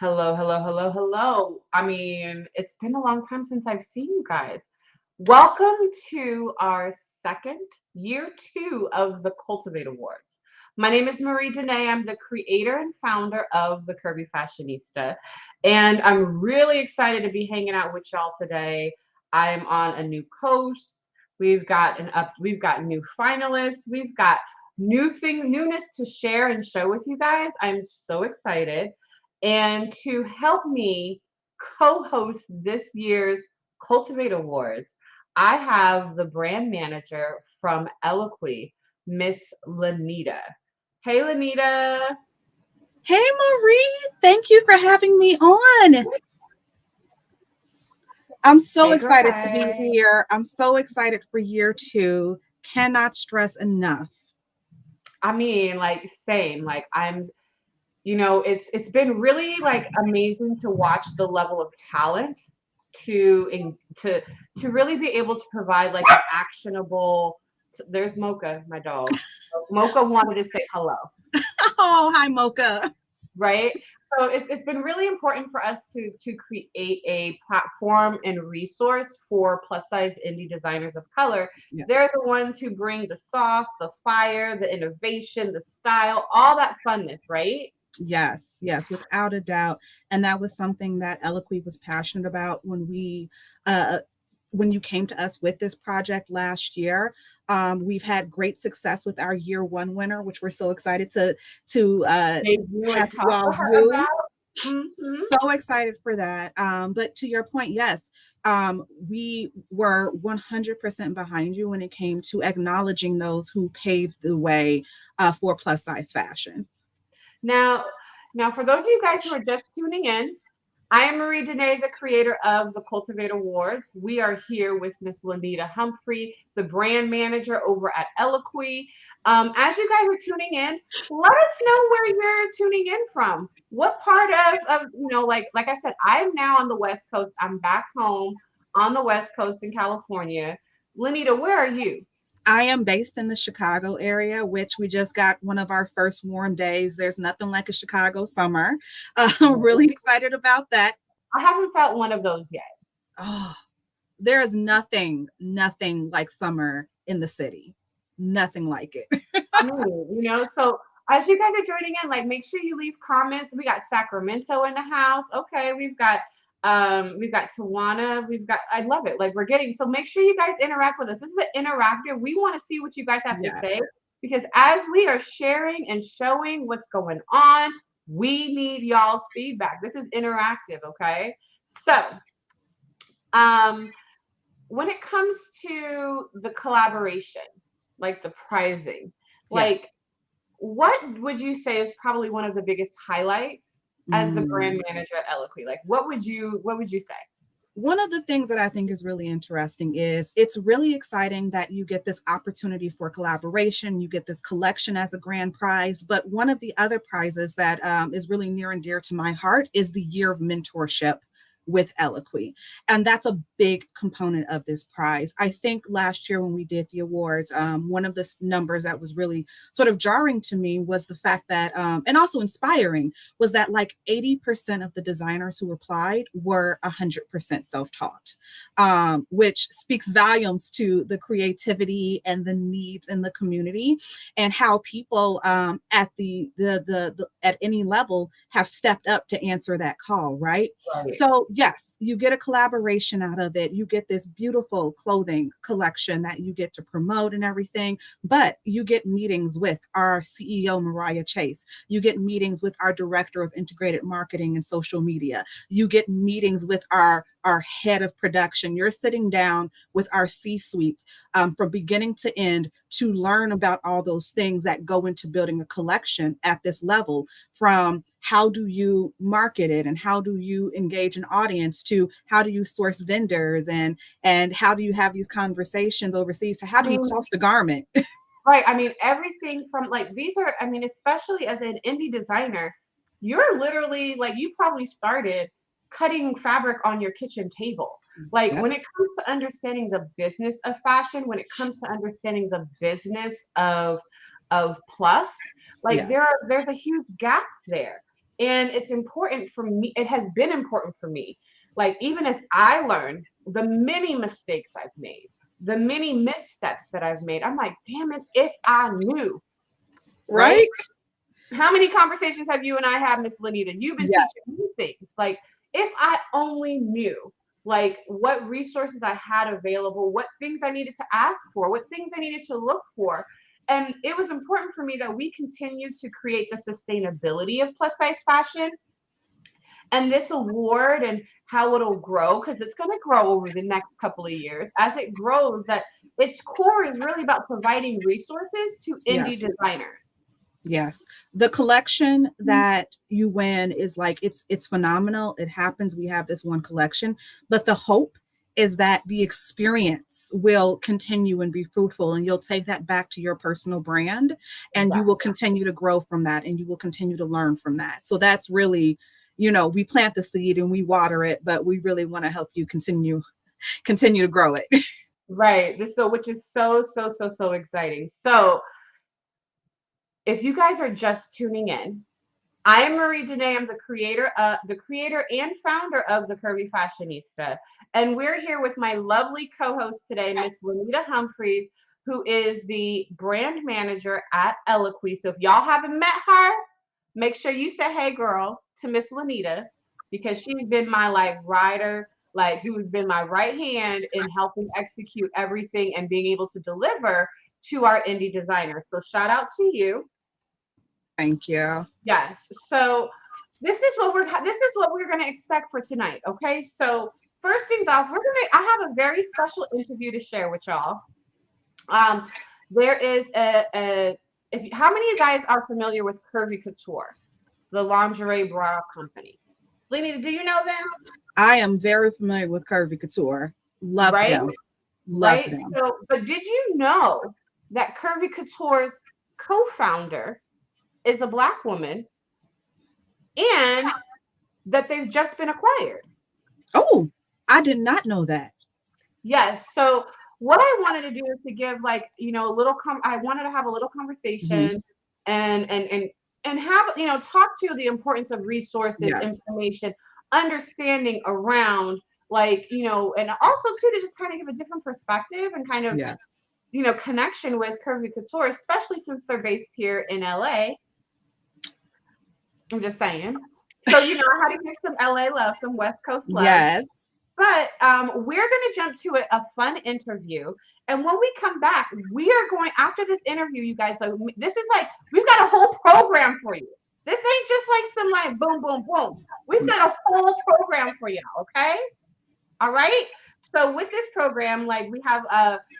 Hello, hello, hello, hello. I mean, it's been a long time since I've seen you guys. Welcome to our second year two of the Cultivate Awards. My name is Marie Denee. I'm the creator and founder of the Curvy Fashionista, and I'm really excited to be hanging out with y'all today. I'm on a new coast. We've got new finalists. We've got newness to share and show with you guys. I'm so excited. And to help me co-host this year's Cultivate Awards, I have the brand manager from Eloquy, Miss Lanita. Hey, Lanita. Hey, Marie, thank you for having me on. I'm so Hey, excited to be girl. here. I'm so excited for year two. Cannot stress enough. I mean, like, same. Like, it's been really like amazing to watch the level of talent to in, to really be able to provide like an actionable. There's Mocha, my dog. Mocha wanted to say hello. Oh, hi, Mocha. Right, so it's been really important for us to create a platform and resource for plus size indie designers of color. They're Yes, the ones who bring the sauce, the fire, the innovation, the style, all that funness, right? yes, without a doubt. And that was something that Eloquy was passionate about uh, when you came to us with this project last year. We've had great success with our year one winner, which we're so excited to Debut have and you talk all to her view. about. Hmm. So excited for that. But to your point, yes, we were 100% behind you when it came to acknowledging those who paved the way for plus size fashion. Now, for those of you guys who are just tuning in, I am Marie Denee, the creator of the Cultivate Awards. We are here with Miss Lanita Humphrey, the brand manager over at Eloquy. As you guys are tuning in, let us know where you're tuning in from. What part of like I said, I'm now on the West Coast. I'm back home on the West Coast in California. Lanita, where are you? I am based in the Chicago area, which we just got one of our first warm days. There's nothing like a Chicago summer. I'm really excited about that. I haven't felt one of those yet. Oh, there is nothing like summer in the city. Nothing like it. I mean, so as you guys are joining in, like make sure you leave comments. We got Sacramento in the house. Okay, we've got Tawana. I love it. Like we're getting, so make sure you guys interact with us. This is an interactive. We want to see what you guys have to Yes. say because as we are sharing and showing what's going on, we need y'all's feedback. This is interactive, okay? So, um, when it comes to the collaboration, like the prizing, like Yes. what would you say is probably one of the biggest highlights as the Mm. brand manager at Eloquy? Like what would you say? One of the things that I think is really interesting is it's really exciting that you get this opportunity for collaboration. You get this collection as a grand prize. But one of the other prizes that is really near and dear to my heart is the year of mentorship with Eloquy. And that's a big component of this prize. I think last year when we did the awards, one of the numbers that was really sort of jarring to me was the fact that, and also inspiring, was that like 80% of the designers who applied were 100% self-taught, which speaks volumes to the creativity and the needs in the community and how people at the at any level have stepped up to answer that call, right? Right. So yes, you get a collaboration out of it. You get this beautiful clothing collection that you get to promote and everything, but you get meetings with our CEO, Mariah Chase. You get meetings with our director of integrated marketing and social media. You get meetings with our head of production. You're sitting down with our C-suites from beginning to end to learn about all those things that go into building a collection at this level, from how do you market it and how do you engage an audience to how do you source vendors and how do you have these conversations overseas to how I do you mean, cost a garment. right. I mean, everything from like these are, I mean, especially as an indie designer, you're literally like you probably started cutting fabric on your kitchen table. Like Yep. when it comes to understanding the business of fashion, when it comes to understanding the business of plus, like Yes. there's a huge gaps there. And it's important for me. It has been important for me. Like, even as I learned the many mistakes I've made, the many missteps that I've made, I'm like, damn it, if I knew, right? Right? How many conversations have you and I had, Miss Lanita? You've been Yes. teaching me things. Like, if I only knew, like, what resources I had available, what things I needed to ask for, what things I needed to look for. And it was important for me that we continue to create the sustainability of plus size fashion. And this award and how it'll grow, because it's going to grow over the next couple of years. As it grows, that its core is really about providing resources to indie Yes. designers. Yes. The collection that you win is like, it's phenomenal. It happens. We have this one collection, but the hope is that the experience will continue and be fruitful, and you'll take that back to your personal brand, and you will Exactly. continue to grow from that, and you will continue to learn from that. So that's really, we plant the seed and we water it, but we really want to help you continue to grow it. Right. Which is so exciting. So if you guys are just tuning in, I am Marie Denee. I'm the creator and founder of the Curvy Fashionista. And we're here with my lovely co-host today, Miss Lanita Humphreys, who is the brand manager at Eloquy. So if y'all haven't met her, make sure you say, hey girl, to Miss Lanita, because she's been my rider, who's been my right hand in helping execute everything and being able to deliver to our indie designers. So shout out to you. Thank you. Yes. So this is what we're going to expect for tonight. Okay. So first things off, I have a very special interview to share with y'all. There is how many of you guys are familiar with Curvy Couture, the lingerie bra company? Lenny, do you know them? I am very familiar with Curvy Couture. Love Right. them. Love Right. them. So, but did you know that Curvy Couture's co-founder is a Black woman, and that they've just been acquired? Oh, I did not know that. Yes. So what I wanted to do is to give I wanted to have a little Mhm. conversation and have, talk to the importance of resources, Yes. information, understanding around, and also too, to just kind of give a different perspective and kind of, Yes. connection with Curvy Couture, especially since they're based here in LA. I'm just saying. So, I had to give some LA love, some West Coast love. Yes. But we're going to jump to a fun interview. And when we come back, we are going, after this interview, you guys, this is we've got a whole program for you. This ain't just some boom, boom, boom. We've got a whole program for y'all, okay? All right? So with this program,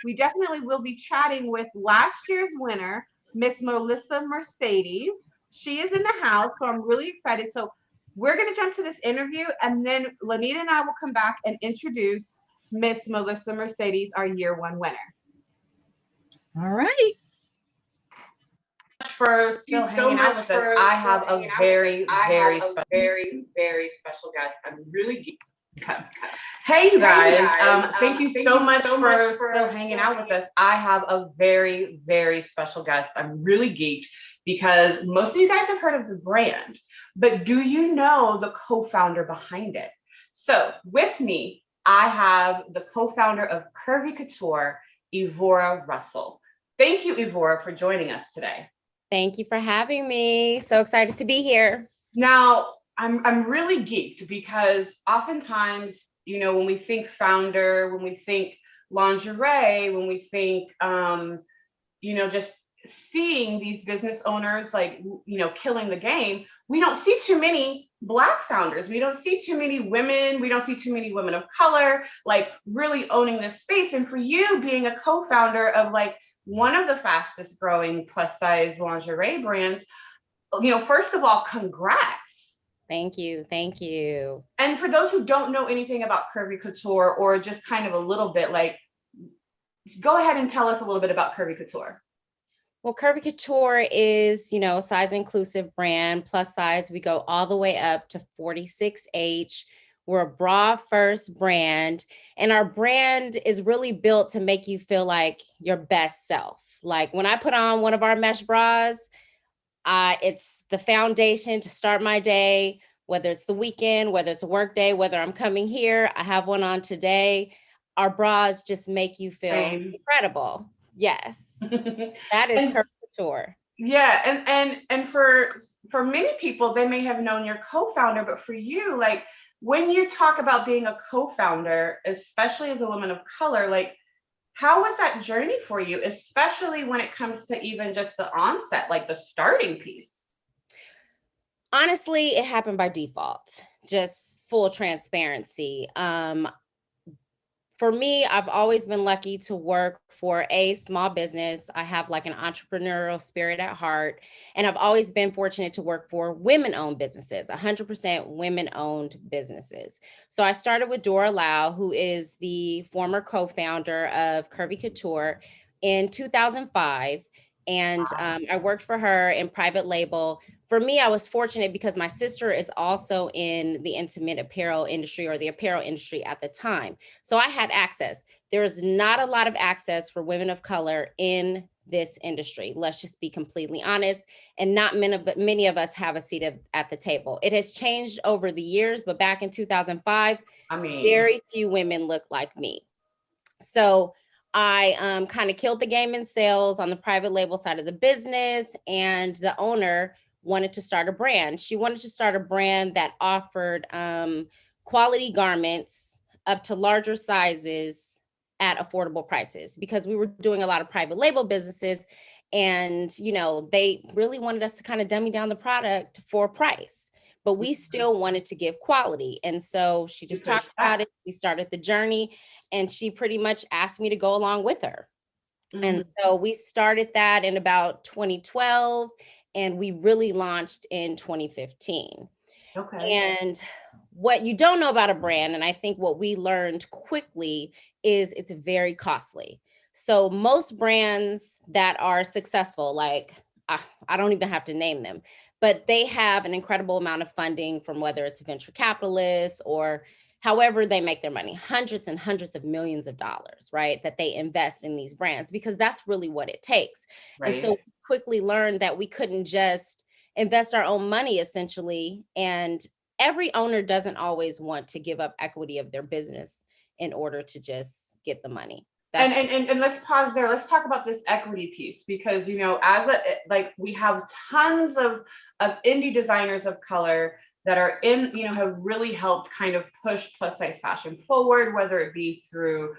we definitely will be chatting with last year's winner, Miss Melissa Mercedes. She is in the house, so I'm really excited. So we're going to jump to this interview, and then Lanita and I will come back and introduce Miss Melissa Mercedes, our year one winner. All right. For still hanging out with us, I have a very, very special guest. I'm really okay. Hey, you guys. Thank you so much for still hanging out with us. I have a very, very special guest. I'm really geeked because most of you guys have heard of the brand, but do you know the co-founder behind it? So with me, I have the co-founder of Curvy Couture, Evora Russell. Thank you, Evora, for joining us today. Thank you for having me. So excited to be here. Now, I'm really geeked because oftentimes, when we think founder, when we think lingerie, when we think, just seeing these business owners killing the game, we don't see too many Black founders. We don't see too many women. We don't see too many women of color, really owning this space. And for you being a co-founder of one of the fastest growing plus size lingerie brands, first of all, congrats. Thank you. Thank you. And for those who don't know anything about Curvy Couture, or just kind of a little bit, go ahead and tell us a little bit about Curvy Couture. Well, Curvy Couture is, a size inclusive brand, plus size. We go all the way up to 46H. We're a bra first brand, and our brand is really built to make you feel like your best self. Like when I put on one of our mesh bras, It's the foundation to start my day, whether it's the weekend, whether it's a work day, whether I'm coming here. I have one on today. Our bras just make you feel Same. incredible. Yes, that is And Curvy Couture. yeah, and for many people, they may have known your co-founder, but for you, like when you talk about being a co-founder, especially as a woman of color, like how was that journey for you, especially when it comes to even just the onset, like the starting piece? Honestly, it happened by default, just full transparency. For me, I've always been lucky to work for a small business. I have like an entrepreneurial spirit at heart. And I've always been fortunate to work for women owned businesses, 100% women owned businesses. So I started with Dora Lau, who is the former co founder of Curvy Couture in 2005. And I worked for her in private label. For me, I was fortunate because my sister is also in the intimate apparel industry or the apparel industry at the time. So I had access. There is not a lot of access for women of color in this industry. Let's just be completely honest. And not many of us have a seat at the table. It has changed over the years, but back in 2005, I mean, very few women looked like me. So I kind of killed the game in sales on the private label side of the business. And the owner wanted to start a brand. She wanted to start a brand that offered quality garments up to larger sizes at affordable prices, because we were doing a lot of private label businesses. And, they really wanted us to kind of dummy down the product for price, but we still wanted to give quality. And so she just talked about it. We started the journey, and she pretty much asked me to go along with her. And so we started that in about 2012, and we really launched in 2015. okay. And what you don't know about a brand, and I think what we learned quickly, is it's very costly. So most brands that are successful, like I don't even have to name them, but they have an incredible amount of funding from whether it's venture capitalists or however they make their money, hundreds and hundreds of millions of dollars, right? That they invest in these brands, because that's really what it takes. And so Right. we quickly learned that we couldn't just invest our own money essentially. And every owner doesn't always want to give up equity of their business in order to just get the money. And, That's and let's pause there. Let's talk about this equity piece, because as a like we have tons of indie designers of color that are in, have really helped kind of push plus size fashion forward, whether it be through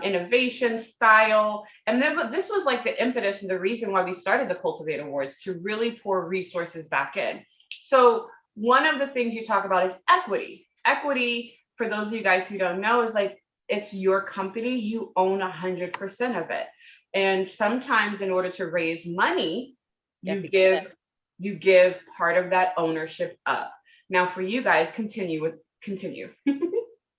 innovation, style. And then this was like the impetus and the reason why we started the Cultivate Awards, to really pour resources back in. So one of the things you talk about is equity. Equity, for those of you guys who don't know, is like, it's your company, you own 100% of it. And sometimes in order to raise money, you give part of that ownership up. Now for you guys, continue.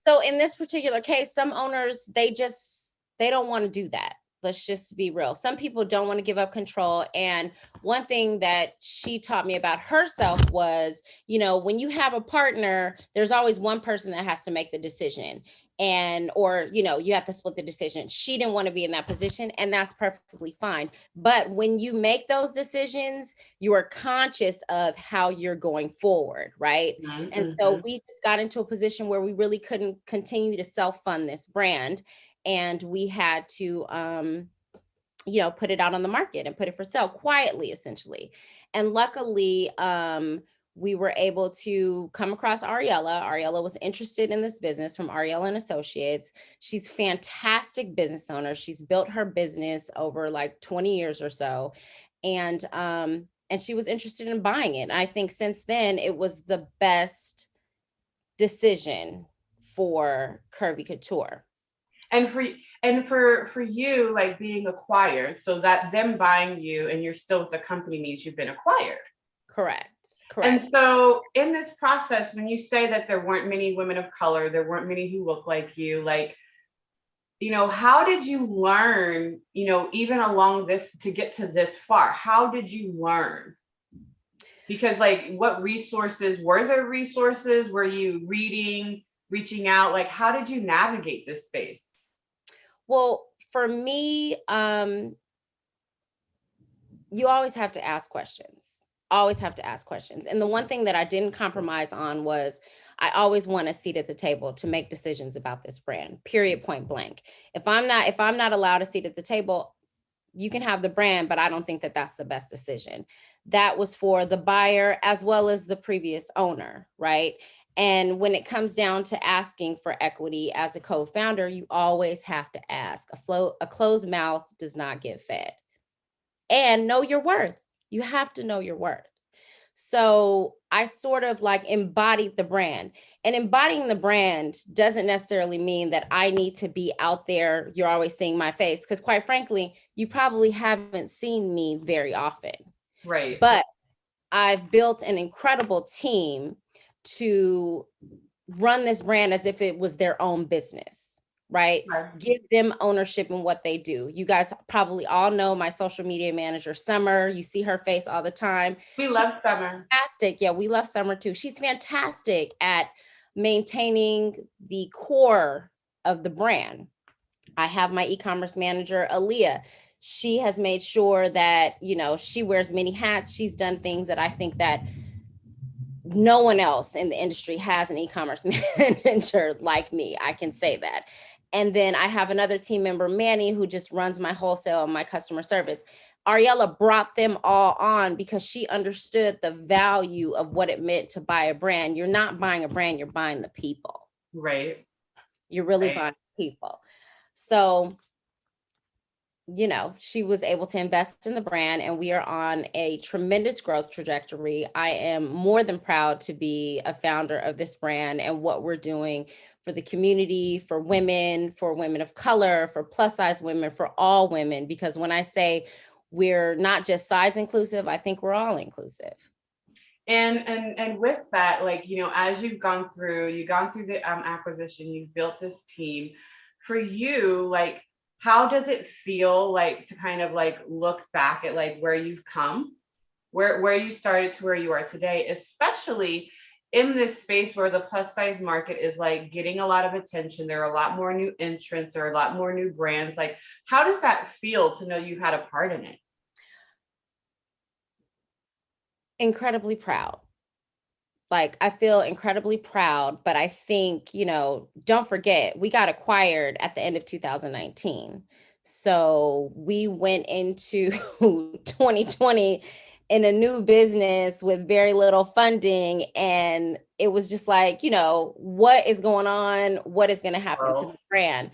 So in this particular case, some owners, they don't want to do that. Let's just be real. Some people don't want to give up control. And one thing that she taught me about herself was, when you have a partner, there's always one person that has to make the decision. Or you have to split the decision. She didn't want to be in that position, and that's perfectly fine. But when you make those decisions, you are conscious of how you're going forward, right? Mm-hmm. And so we just got into a position where we really couldn't continue to self-fund this brand. And we had to, put it out on the market and put it for sale quietly, essentially. And luckily, we were able to come across Ariella. Ariella was interested in this business from Ariella and Associates. She's a fantastic business owner. She's built her business over like 20 years or so. And she was interested in buying it. And I think since then, it was the best decision for Curvy Couture. And for you, like being acquired, so that them buying you and you're still with the company means you've been acquired. Correct. And so in this process, when you say that there weren't many women of color, there weren't many who look like you, like, how did you learn, even along this to get to this far? How did you learn? Because like, what resources, were there resources? Were you reading, reaching out? Like, how did you navigate this space? Well, for me, you always have to ask questions. always have to ask questions. And the one thing that I didn't compromise on was I always want a seat at the table to make decisions about this brand, period, point blank. If I'm not allowed a seat at the table, you can have the brand, but I don't think that that's the best decision. That was for the buyer as well as the previous owner, right? And when it comes down to asking for equity as a co-founder, you always have to ask. A closed mouth does not get fed. And know your worth. You have to know your worth. So I sort of like embodied the brand. And embodying the brand doesn't necessarily mean that I need to be out there. You're always seeing my face. Because quite frankly, you probably haven't seen me very often. Right. But I've built an incredible team to run this brand as if it was their own business, right? Give them ownership in what they do. You guys probably all know my social media manager, Summer. You see her face all the time. We love Summer. Fantastic. Yeah, we love Summer too. She's fantastic at maintaining the core of the brand. I have my e-commerce manager, Aaliyah. She has made sure that, you know, she wears many hats. She's done things that I think that no one else in the industry has an e-commerce manager like me. I can say that. And then I have another team member, Manny, who just runs my wholesale and my customer service. Ariella brought them all on because she understood the value of what it meant to buy a brand. You're not buying a brand, you're buying the people. Right. You're really buying people. So, you know, she was able to invest in the brand and we are on a tremendous growth trajectory. I am more than proud to be a founder of this brand and what we're doing for the community, for women of color, for plus size women, for all women. Because when I say we're not just size inclusive, I think we're all inclusive. And with that, like, you know, as you've gone through the acquisition, you've built this team. For you, like, how does it feel like to kind of like look back at like where you've come, where you started to where you are today, especially in this space where the plus size market is like getting a lot of attention. There are a lot more new entrants, there are a lot more new brands. Like, how does that feel to know you had a part in it? Incredibly proud. Like, I feel incredibly proud, but I think, you know, don't forget, we got acquired at the end of 2019. So we went into 2020 in a new business with very little funding. And it was just like, you know, what is going on? What is going to happen to the brand?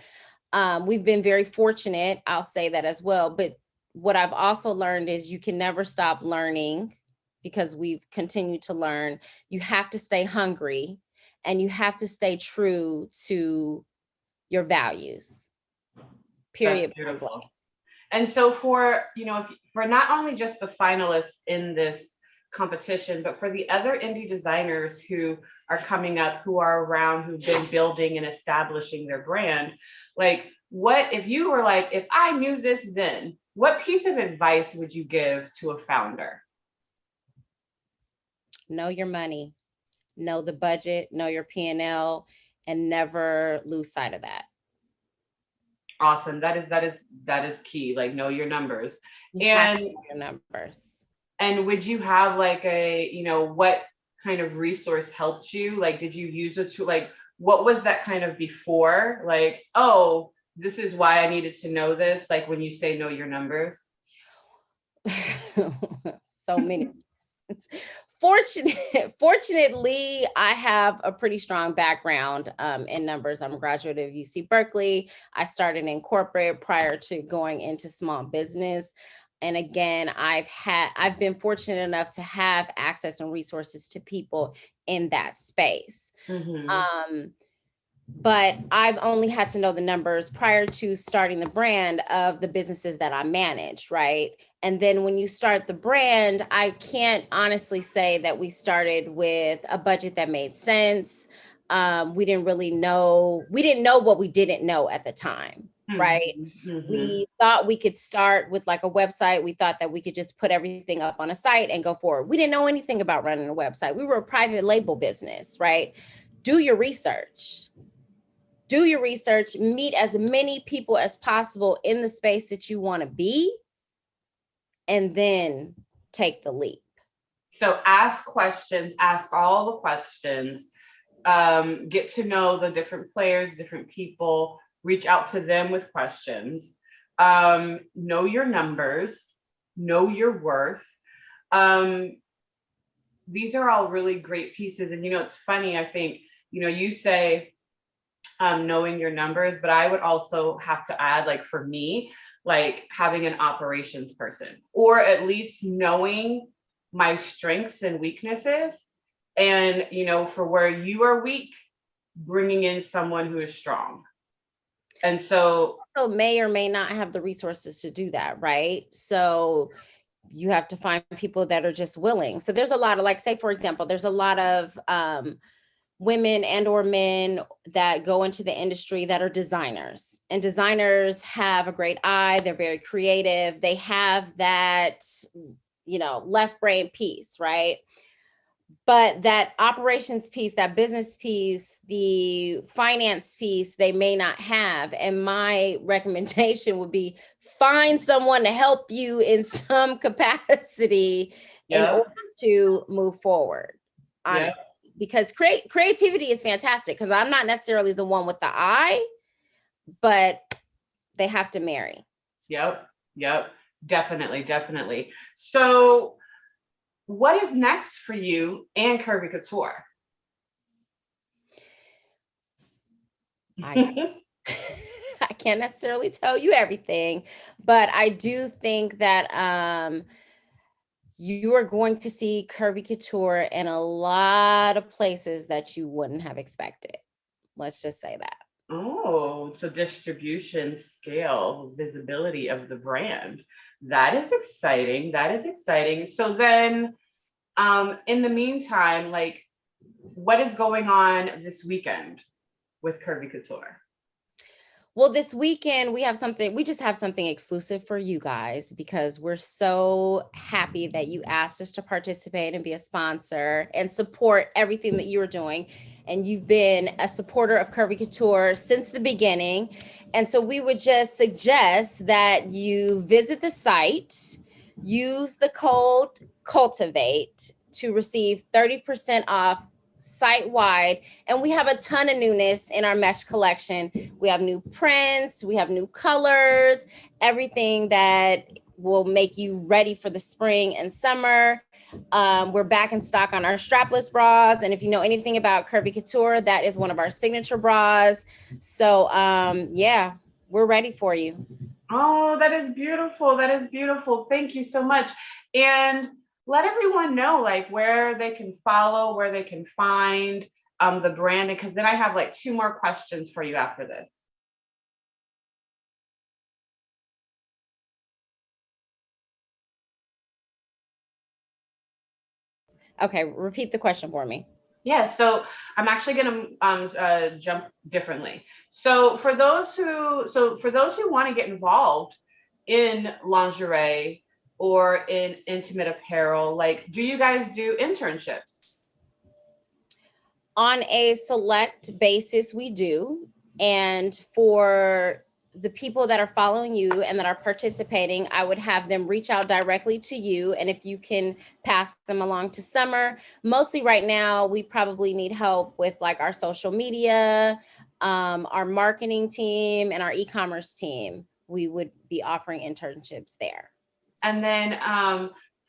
We've been very fortunate. I'll say that as well. But what I've also learned is you can never stop learning because we've continued to learn. You have to stay hungry and you have to stay true to your values. Period. And so for, you know, for not only just the finalists in this competition, but for the other indie designers who are coming up, who are around, who've been building and establishing their brand, like, what if you were like, if I knew this then, what piece of advice would you give to a founder? Know your money, know the budget, know your P&L, and never lose sight of that. Awesome. That is key. Like, know your numbers. And know your numbers. And would you have like a, you know, what kind of resource helped you? Like, did you use it to, like, what was that kind of before? Like, oh, this is why I needed to know this. Like, when you say know your numbers. So many. Fortunately, I have a pretty strong background in numbers. I'm a graduate of UC Berkeley. I started in corporate prior to going into small business. And again, I've been fortunate enough to have access and resources to people in that space. Mm-hmm. But I've only had to know the numbers prior to starting the brand of the businesses that I manage, right? And then when you start the brand, I can't honestly say that we started with a budget that made sense. We didn't know what we didn't know at the time, right? Mm-hmm. We thought we could start with like a website. We thought that we could just put everything up on a site and go forward. We didn't know anything about running a website. We were a private label business, right? Do your research. Do your research, meet as many people as possible in the space that you want to be, and then take the leap. So ask questions, ask all the questions, get to know the different players, different people, reach out to them with questions, know your numbers, know your worth. Um, these are all really great pieces. And, it's funny, I think, you say, knowing your numbers, but I would also have to add, like for me, like having an operations person, or at least knowing my strengths and weaknesses. And, for where you are weak, bringing in someone who is strong. And so, May or may not have the resources to do that, right? So you have to find people that are just willing. So there's a lot of, like, say, for example, there's a lot of women and or men that go into the industry that are designers, and designers have a great eye. They're very creative. They have that, left brain piece, right? But that operations piece, that business piece, the finance piece, they may not have. And my recommendation would be find someone to help you in some capacity in yeah, order to move forward, yeah, honestly. Because creativity is fantastic, because I'm not necessarily the one with the eye, but they have to marry. yep, yep, definitely, definitely. So, what is next for you and Curvy Couture? I I can't necessarily tell you everything, but I do think that you are going to see Curvy Couture in a lot of places that you wouldn't have expected. Let's just say that. Oh, so distribution, scale, visibility of the brand. That is exciting. That is exciting. So then, in the meantime, like, what is going on this weekend with Curvy Couture? Well, this weekend we just have something exclusive for you guys, because we're so happy that you asked us to participate and be a sponsor and support everything that you are doing. And you've been a supporter of Curvy Couture since the beginning. And so we would just suggest that you visit the site, use the code Cultivate to receive 30% off site-wide. And we have a ton of newness in our mesh collection. We have new prints, we have new colors, everything that will make you ready for the spring and summer. We're back in stock on our strapless bras. And if you know anything about Curvy Couture, that is one of our signature bras. So yeah, we're ready for you. Oh, that is beautiful. That is beautiful. Thank you so much. And let everyone know, like, where they can follow, where they can find the brand, because then I have like two more questions for you after this. Okay, repeat the question for me. Yeah, so I'm actually going to jump differently. So for those who want to get involved in lingerie or in intimate apparel, like, do you guys do internships? On a select basis, we do. And for the people that are following you and that are participating, I would have them reach out directly to you. And if you can pass them along to Summer, mostly right now, we probably need help with like our social media, our marketing team, and our e-commerce team. We would be offering internships there. And then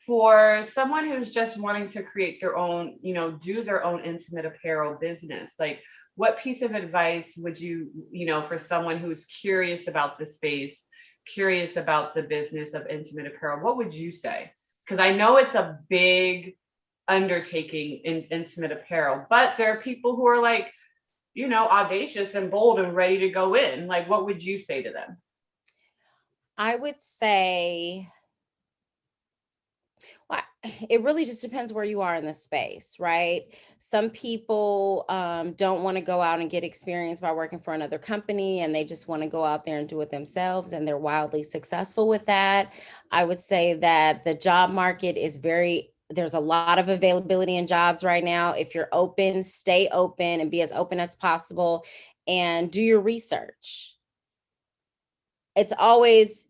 for someone who's just wanting to create their own, do their own intimate apparel business, like, what piece of advice would you, for someone who's curious about the space, curious about the business of intimate apparel, what would you say? Because I know it's a big undertaking in intimate apparel, but there are people who are like, audacious and bold and ready to go in. Like, what would you say to them? I would say, well, it really just depends where you are in the space, right? Some people don't want to go out and get experience by working for another company, and they just want to go out there and do it themselves, and they're wildly successful with that. I would say that the job market is there's a lot of availability in jobs right now. If you're open, stay open and be as open as possible, and do your research. it's always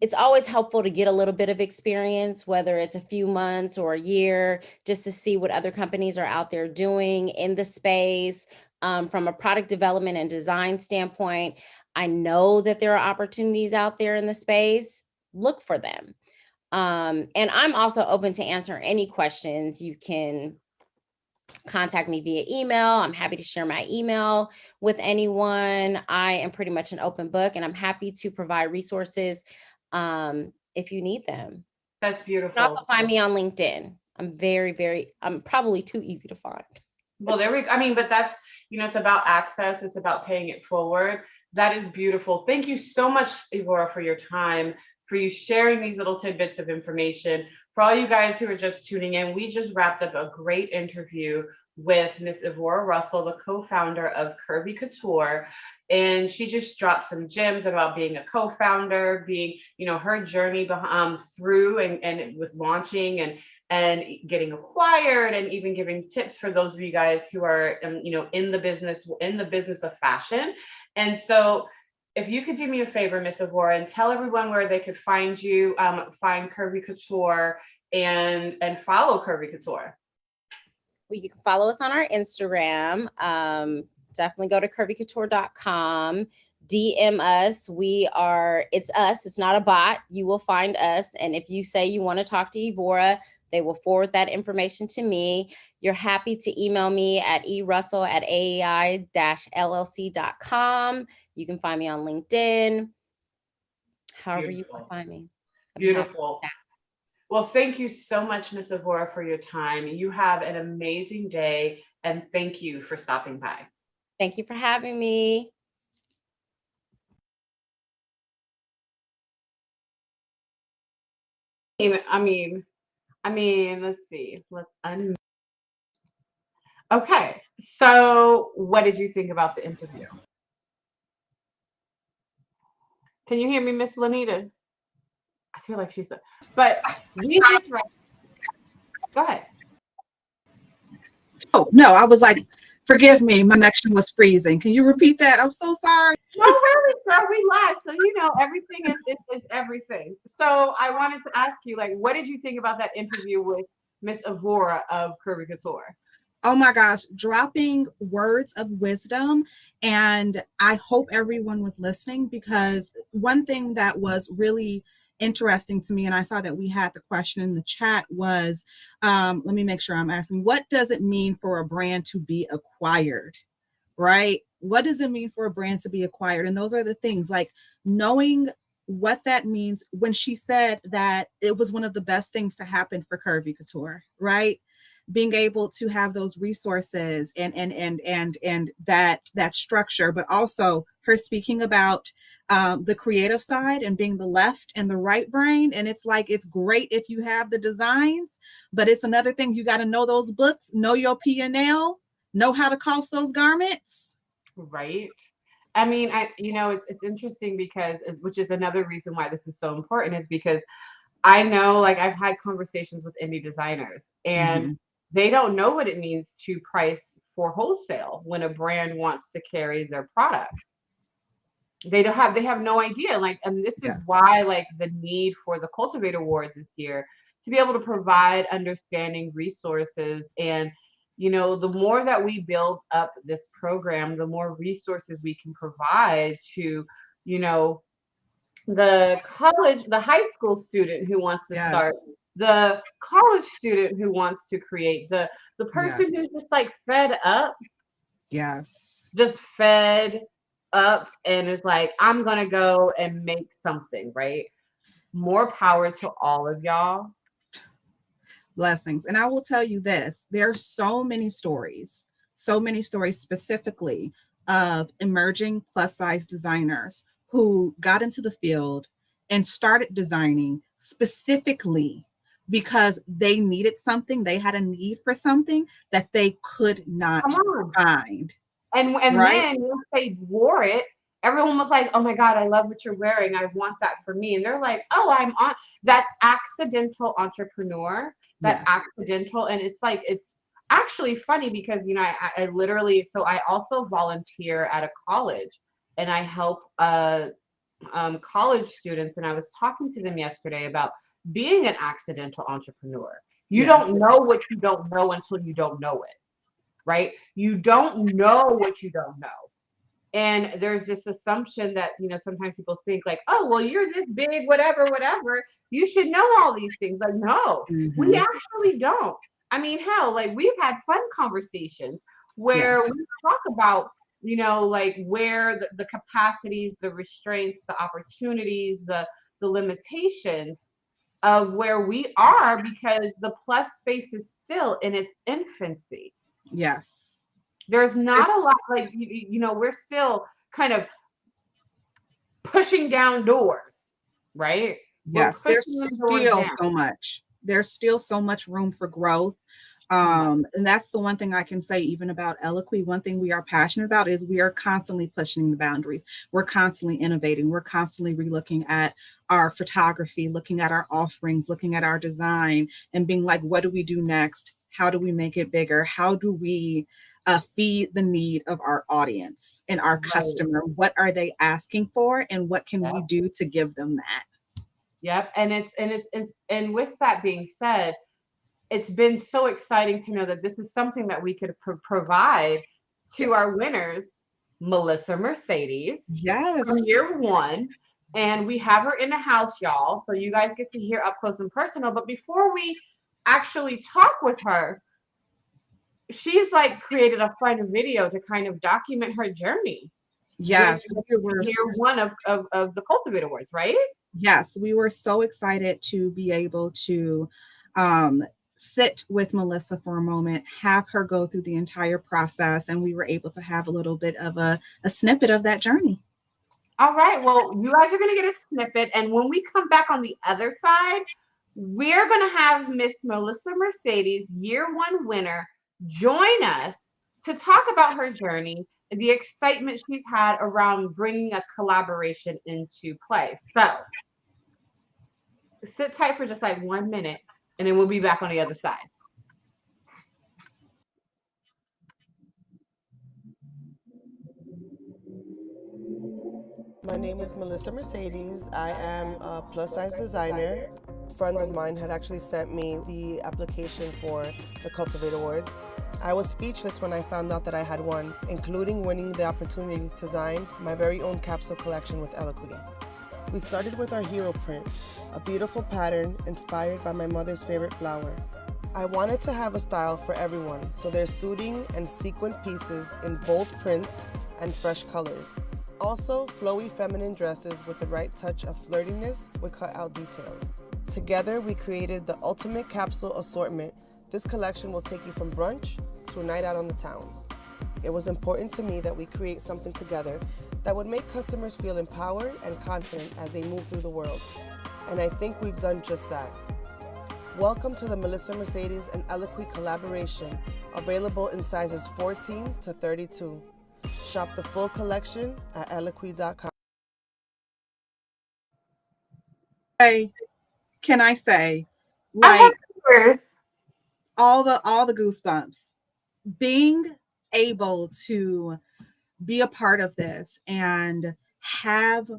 helpful to get a little bit of experience, whether it's a few months or a year, just to see what other companies are out there doing in the space. From a product development and design standpoint, I know that there are opportunities out there in the space. Look for them. And I'm also open to answer any questions. You can contact me via email. I'm happy to share my email with anyone. I am pretty much an open book, and I'm happy to provide resources if you need them. That's You beautiful. can also find me on LinkedIn. I'm probably too easy to find. Well, there we go. I mean, but that's, it's about access. It's about paying it forward. That is beautiful. Thank you so much, Evora, for your time, for you sharing these little tidbits of information. For all you guys who are just tuning in, we just wrapped up a great interview with Miss Evora Russell, the co-founder of Curvy Couture. And she just dropped some gems about being a co-founder, being, her journey through and it was launching and getting acquired, and even giving tips for those of you guys who are, in the business of fashion. And so if you could do me a favor, Miss Evora, and tell everyone where they could find you, find Curvy Couture and follow Curvy Couture. Well, you can follow us on our Instagram. Definitely go to curvycouture.com. DM us. It's us. It's not a bot. You will find us. And if you say you want to talk to Evora, they will forward that information to me. You're happy to email me at erussell@aei-llc.com. You can find me on LinkedIn. However you want to find me. Beautiful. Well, thank you so much, Ms. Evora, for your time. You have an amazing day, and thank you for stopping by. Thank you for having me. I mean, let's see. Okay, so what did you think about the interview? Can you hear me, Miss Lanita? I feel like she's, but we just read. Go ahead. Oh, no, I was like, forgive me, my connection was freezing. Can you repeat that? I'm so sorry. No, really, girl, relax. So, everything is everything. So I wanted to ask you, what did you think about that interview with Miss Evora of Curvy Couture? Oh my gosh, dropping words of wisdom. And I hope everyone was listening, because one thing that was really interesting to me, and I saw that we had the question in the chat, was, let me make sure I'm asking, what does it mean for a brand to be acquired, right? What does it mean for a brand to be acquired? And those are the things, like knowing what that means. When she said that it was one of the best things to happen for Curvy Couture, right? Being able to have those resources and that structure, but also her speaking about the creative side and being the left and the right brain. And it's like, it's great if you have the designs, but it's another thing. You got to know those books, know your P&L, know how to cost those garments. Right. I mean, it's interesting because, which is another reason why this is so important, is because I know, I've had conversations with indie designers, and they don't know what it means to price for wholesale when a brand wants to carry their products. They have no idea. And this is why, the need for the Cultivate Awards is here, to be able to provide understanding, resources, and the more that we build up this program, the more resources we can provide to, the high school student who wants to start, the college student who wants to create, the person who's just fed up. Just fed up and is like, I'm gonna go and make something, right? More power to all of y'all. Blessings. And I will tell you this, there's so many stories specifically of emerging plus size designers who got into the field and started designing specifically because they needed something, they had a need for something that they could not find. And then once they wore it, everyone was like, oh my God, I love what you're wearing. I want that for me. And they're like, oh, I'm on that accidental entrepreneur, accidental. And it's actually funny because, I literally, so I also volunteer at a college, and I help college students, and I was talking to them yesterday about being an accidental entrepreneur. You don't know what you don't know until you don't know it, right? You don't know what you don't know. And there's this assumption that, sometimes people think like, oh, well, you're this big, whatever, whatever. You should know all these things. Like, no, we actually don't. I mean, hell, like we've had fun conversations where we talk about, like where the capacities, the restraints, the opportunities, the limitations of where we are, because the plus space is still in its infancy. Yes. There's not a lot, like, we're still kind of pushing down doors, right? Yes, there's still so much. There's still so much room for growth. And that's the one thing I can say, even about Eloquy. One thing we are passionate about is we are constantly pushing the boundaries. We're constantly innovating. We're constantly relooking at our photography, looking at our offerings, looking at our design, and being like, what do we do next? How do we make it bigger? How do we feed the need of our audience and our customer? What are they asking for, and what can we do to give them that? Yep. And with that being said, it's been so exciting to know that this is something that we could provide to our winners, Melissa Mercedes, from year one. And we have her in the house, y'all. So you guys get to hear up close and personal. But before we actually talk with her, she's like created a fun video to kind of document her journey. Yes. Year one of the Cultivate Awards, right? Yes, we were so excited to be able to sit with Melissa for a moment, have her go through the entire process, and we were able to have a little bit of a snippet of that journey. All right, well, you guys are going to get a snippet, and when we come back on the other side, we're going to have Miss Melissa Mercedes, year one winner, join us to talk about her journey, the excitement she's had around bringing a collaboration into play. So sit tight for just like 1 minute, and then we'll be back on the other side. My name is Melissa Mercedes. I am a plus size designer. A friend of mine had actually sent me the application for the Cultivate Awards. I was speechless when I found out that I had won, including winning the opportunity to design my very own capsule collection with Eloquy. We started with our hero print, a beautiful pattern inspired by my mother's favorite flower. I wanted to have a style for everyone, so there's suiting and sequin pieces in bold prints and fresh colors. Also, flowy feminine dresses with the right touch of flirtiness with cut-out details. Together, we created the ultimate capsule assortment. This collection will take you from brunch to a night out on the town. It was important to me that we create something together that would make customers feel empowered and confident as they move through the world. And I think we've done just that. Welcome to the Melissa Mercedes and Eloquy collaboration, available in sizes 14 to 32. Shop the full collection at eloquy.com. Hey, can I say, like, all the goosebumps, being able to be a part of this and have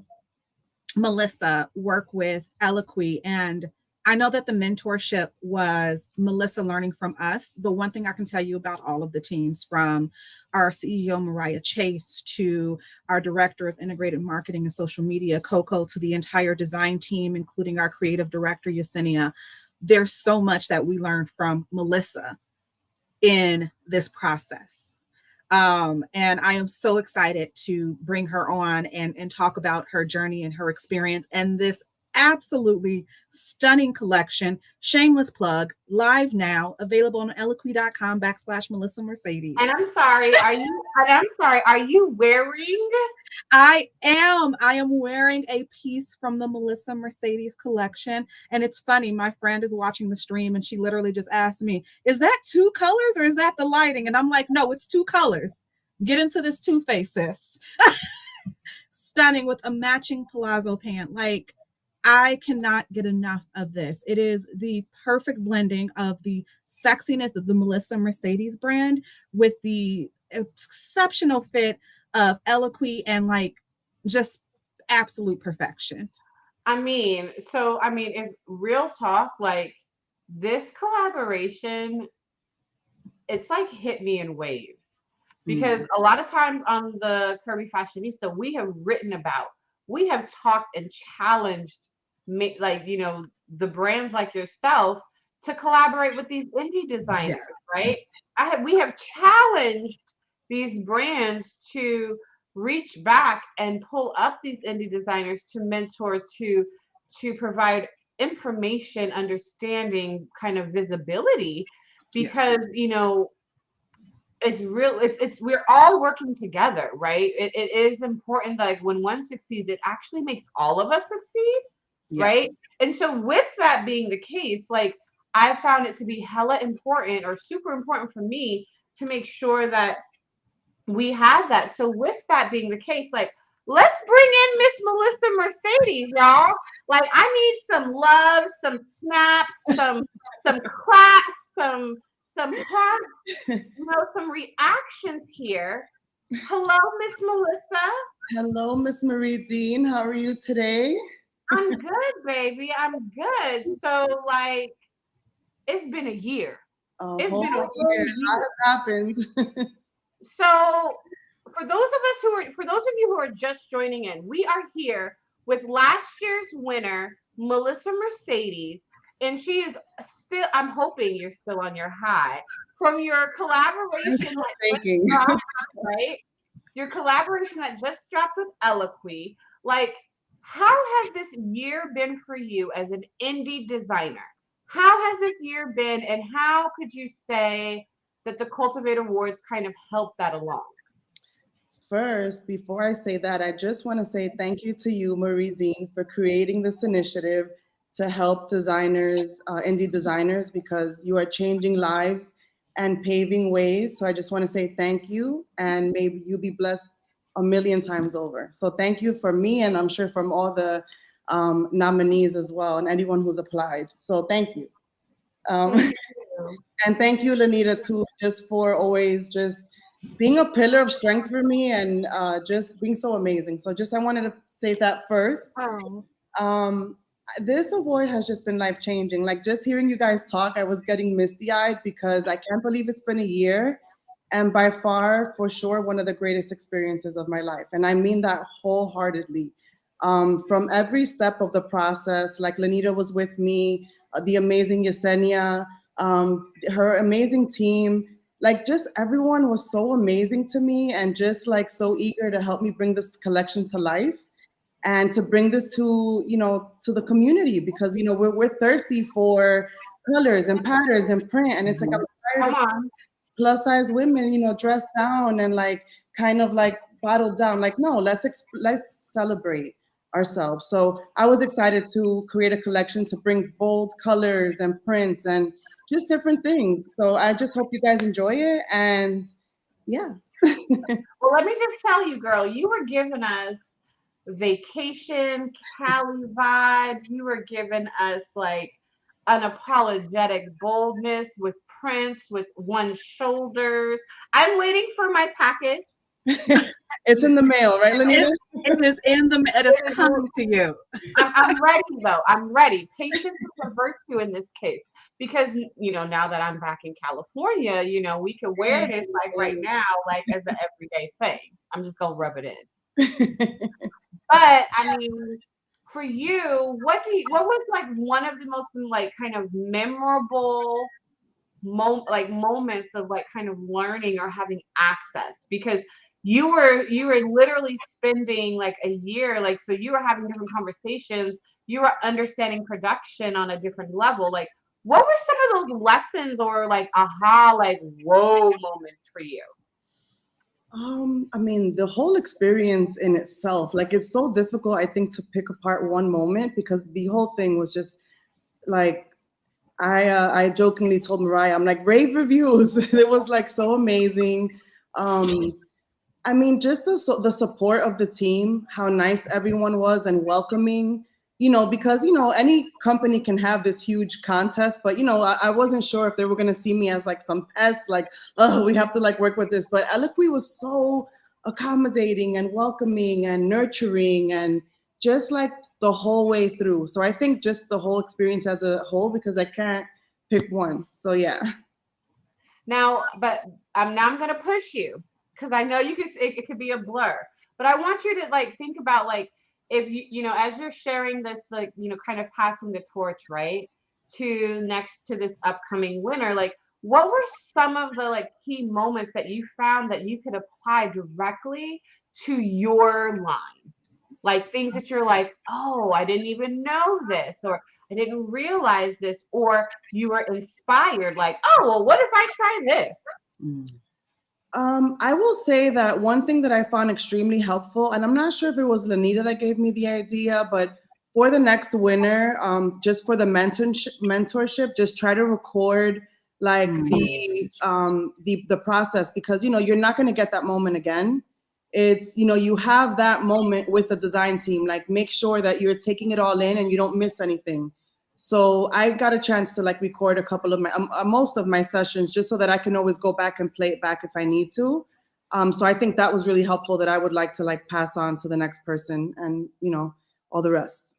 Melissa work with Eloquy. And I know that the mentorship was Melissa learning from us, but one thing I can tell you about all of the teams, from our CEO, Mariah Chase, to our Director of Integrated Marketing and Social Media, Coco, to the entire design team, including our Creative Director, Yesenia, there's so much that we learned from Melissa in this process. And I am so excited to bring her on and talk about her journey and her experience and this absolutely stunning collection. Shameless plug, live now, available on eloquy.com/Melissa Mercedes. And I'm sorry, are you wearing? I am wearing a piece from the Melissa Mercedes collection. And it's funny, my friend is watching the stream and she literally just asked me, is that two colors or is that the lighting? And I'm like, no, it's two colors. Get into this two-face, sis. Stunning, with a matching palazzo pant. Like, I cannot get enough of this. It is the perfect blending of the sexiness of the Melissa Mercedes brand with the exceptional fit of Eloquy and like just absolute perfection. I mean, if real talk, like this collaboration, it's like hit me in waves because a lot of times on the Curvy Fashionista, we have written about, we have talked and challenged, like, the brands like yourself to collaborate with these indie designers, right? We have challenged these brands to reach back and pull up these indie designers to mentor, to provide information, understanding, kind of visibility, because it's we're all working together, right? It is important, like when one succeeds, it actually makes all of us succeed, right? And so with that being the case, like I found it to be hella important or super important for me to make sure that we have that. So with that being the case, like let's bring in Miss Melissa Mercedes, y'all. Like I need some love, some snaps, some claps, some heart, some reactions here. Hello, Miss Melissa. Hello, Miss Marie Denee. How are you today? I'm good, baby. I'm good. So like it's been a year. It's been a whole year. A lot has happened. So for those of you who are just joining in, we are here with last year's winner, Melissa Mercedes, and she is still, I'm hoping you're still on your high from your collaboration that just dropped, right? Your collaboration that just dropped with Eloquy. Like, how has this year been for you as an indie designer? How has this year been, and how could you say that the Cultivate Awards kind of helped that along? First, before I say that, I just want to say thank you to you, Marie Denee, for creating this initiative to help designers, indie designers, because you are changing lives and paving ways. So I just want to say thank you, and maybe you'll be blessed a million times over. So thank you for me, and I'm sure from all the nominees as well, and anyone who's applied. So thank you. And thank you, Lanita, too, just for always just being a pillar of strength for me and just being so amazing. So just I wanted to say that first. This award has just been life-changing. Like just hearing you guys talk, I was getting misty-eyed because I can't believe it's been a year. And by far, for sure, one of the greatest experiences of my life. And I mean that wholeheartedly. From every step of the process, like Lanita was with me, the amazing Yesenia, her amazing team, like just everyone was so amazing to me and just like so eager to help me bring this collection to life and to bring this to, to the community, because, we're thirsty for colors and patterns and print. And it's like, I'm tired of plus size women, dressed down and like kind of like bottled down. Like, no, let's celebrate ourselves. So I was excited to create a collection to bring bold colors and prints and just different things. So I just hope you guys enjoy it. And yeah. Well, let me just tell you, girl, you were giving us vacation Cali vibes. You were giving us like unapologetic boldness with prints, with one shoulders. I'm waiting for my package. It's in the mail, right, Lanita? It is coming to you. I'm ready, though. I'm ready. Patience is a virtue in this case because, now that I'm back in California, we can wear this like right now, like as an everyday thing. I'm just going to rub it in. But I mean, for you, what was like one of the most like kind of memorable moments of like kind of learning or having access? Because you were literally spending like a year, like, so you were having different conversations, you were understanding production on a different level. Like, what were some of those lessons or like aha, like whoa moments for you? I mean, the whole experience in itself, like it's so difficult, I think, to pick apart one moment because the whole thing was just like, I jokingly told Mariah, I'm like, rave reviews. It was like so amazing. I mean, just the support of the team, how nice everyone was and welcoming, because, any company can have this huge contest, but, I wasn't sure if they were going to see me as like some pest, like, oh, we have to like work with this. But Eloquy was so accommodating and welcoming and nurturing and just like the whole way through. So I think just the whole experience as a whole, because I can't pick one. So yeah. Now, but now I'm gonna push you because I know you can. It could be a blur, but I want you to like think about like if you know as you're sharing this like kind of passing the torch right to next to this upcoming winner. Like, what were some of the like key moments that you found that you could apply directly to your line? Like things that you're like, oh, I didn't even know this, or I didn't realize this, or you were inspired, like, oh, well, what if I try this? I will say that one thing that I found extremely helpful, and I'm not sure if it was Lanita that gave me the idea, but for the next winner, just for the mentorship, just try to record like the process, because you're not going to get that moment again. It's you have that moment with the design team, like make sure that you're taking it all in and you don't miss anything. So I got a chance to like record a couple of my most of my sessions, just so that I can always go back and play it back if I need to. So I think that was really helpful, that I would like to like pass on to the next person, and all the rest.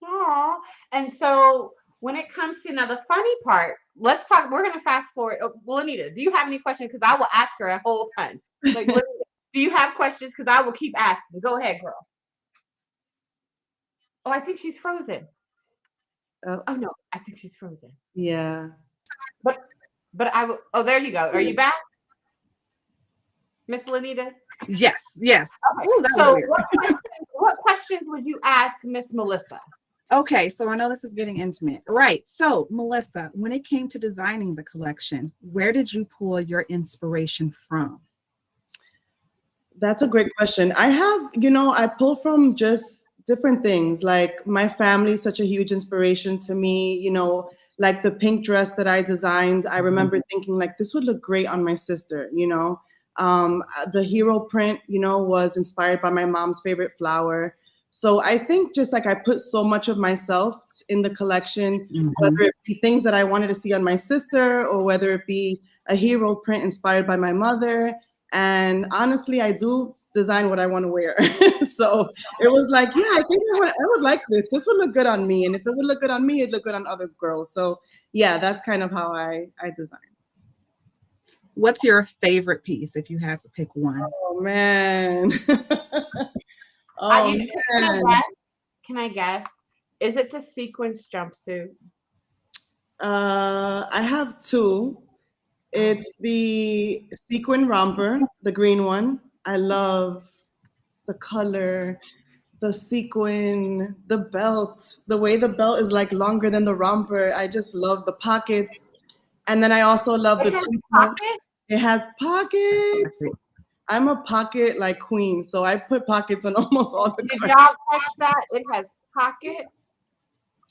Aw. And so when it comes to now the funny part, let's talk. We're gonna fast forward. Oh, well, Anita, do you have any questions? Because I will ask her a whole ton. Like, Lanita, do you have questions? Because I will keep asking. Go ahead, girl. Oh, I think she's frozen. Oh no, I think she's frozen. Yeah. But I will. Oh, there you go. Are you back, Miss Lanita? Yes. Okay. Ooh, that was So weird. what questions would you ask Miss Melissa? Okay, so I know this is getting intimate. Right. So, Melissa, when it came to designing the collection, where did you pull your inspiration from? That's a great question. I pull from just different things. Like my family is such a huge inspiration to me. Like the pink dress that I designed, I remember thinking like this would look great on my sister. The hero print, was inspired by my mom's favorite flower. So I think just like I put so much of myself in the collection, whether it be things that I wanted to see on my sister, or whether it be a hero print inspired by my mother. And honestly, I do design what I want to wear. So it was like, yeah, I think I would like this. This would look good on me. And if it would look good on me, it'd look good on other girls. So yeah, that's kind of how I design. What's your favorite piece if you had to pick one? Oh man. Oh man. Can I guess? Is it the sequence jumpsuit? I have two. It's the sequin romper, the green one. I love the color, the sequin, the belt, the way the belt is like longer than the romper. I just love the pockets. And then I also love the two-tone. It has pockets. I'm a pocket like queen, so I put pockets on almost all the Did cards. y'all catch that? It has pockets.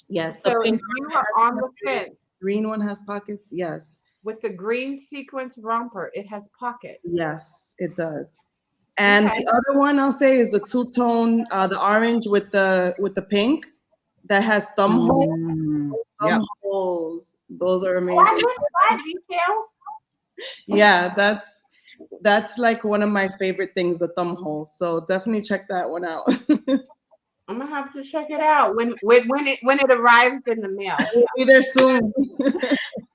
Yes. So The if pink you one are has on the pockets. fence Green one has pockets. Yes. with the green sequence romper, it has pockets. Yes, it does. And Okay. the other one I'll say is the two-tone, the orange with the pink that has thumb holes. Thumb holes. Those are Oh, I amazing. missed that detail. Yeah, that's like one of my favorite things, the thumb holes. So definitely check that one out. I'm gonna have to check it out when it arrives in the mail. We'll be there soon.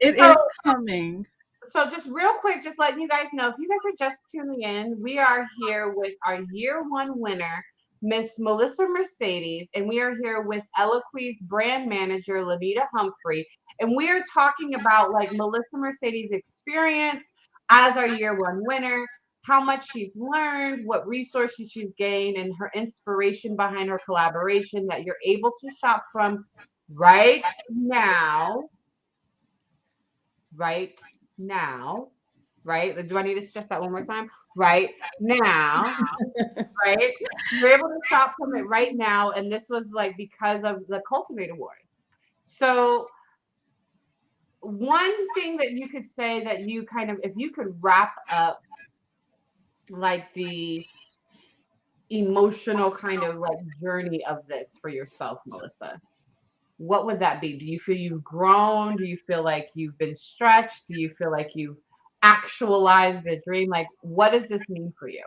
It So- is coming. So just real quick, just letting you guys know, if you guys are just tuning in, we are here with our year one winner, Miss Melissa Mercedes, and we are here with Eloque's brand manager, Lanita Humphrey, and we are talking about like Melissa Mercedes' experience as our year one winner, how much she's learned, what resources she's gained, and her inspiration behind her collaboration that you're able to shop from right now. Right now, right? Do I need to stress that one more time? Right now, right? You're able to shop from it right now, and this was like because of the Cultivate Awards. So, one thing that you could say that you kind of, if you could wrap up like the emotional kind of like journey of this for yourself, Melissa, what would that be? Do you feel you've grown? Do you feel like you've been stretched? Do you feel like you've actualized a dream? Like, what does this mean for you?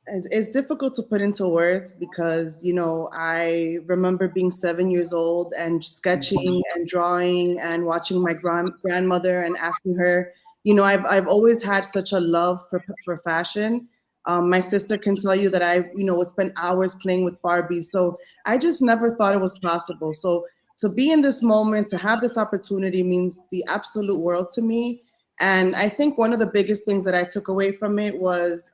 It's difficult to put into words because, you know, I remember being 7 years old and sketching and drawing and watching my grandmother and asking her, you know, I've always had such a love for fashion. My sister can tell you that I, you know, would spend hours playing with Barbie. So I just never thought it was possible. So to be in this moment, to have this opportunity means the absolute world to me. And I think one of the biggest things that I took away from it was,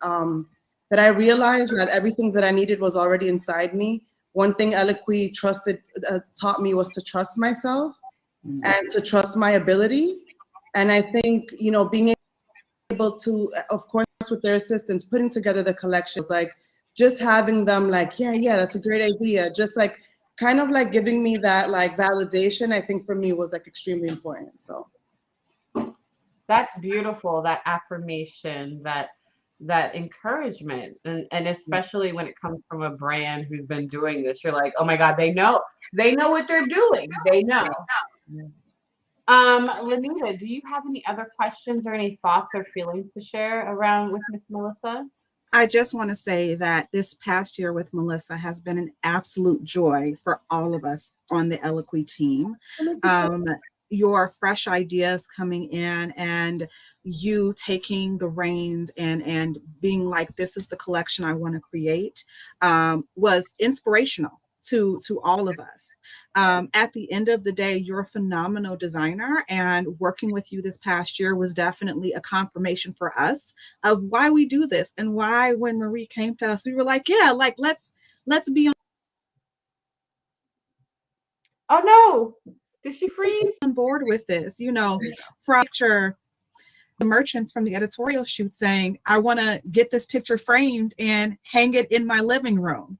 that I realized that everything that I needed was already inside me. One thing Eloquy taught me was to trust myself and to trust my ability. And I think, you know, being able to, of course, with their assistance, putting together the collections, like just having them like, yeah, that's a great idea. Just like kind of like giving me that like validation, I think for me was like extremely important. So that's beautiful, that affirmation, that encouragement, and especially when it comes from a brand who's been doing this, you're like, oh my God, they know what they're doing. They know. Lanita, do you have any other questions or any thoughts or feelings to share around with Miss Melissa? I just want to say that this past year with Melissa has been an absolute joy for all of us on the Eloquy team. Your fresh ideas coming in and you taking the reins and being like, this is the collection I want to create, was inspirational to all of us. At the end of the day, you're a phenomenal designer, and working with you this past year was definitely a confirmation for us of why we do this and why when Marie came to us, we were like, yeah, like let's be Oh no, did she freeze? on board with this, you know, from the merchants from the editorial shoot saying, I want to get this picture framed and hang it in my living room.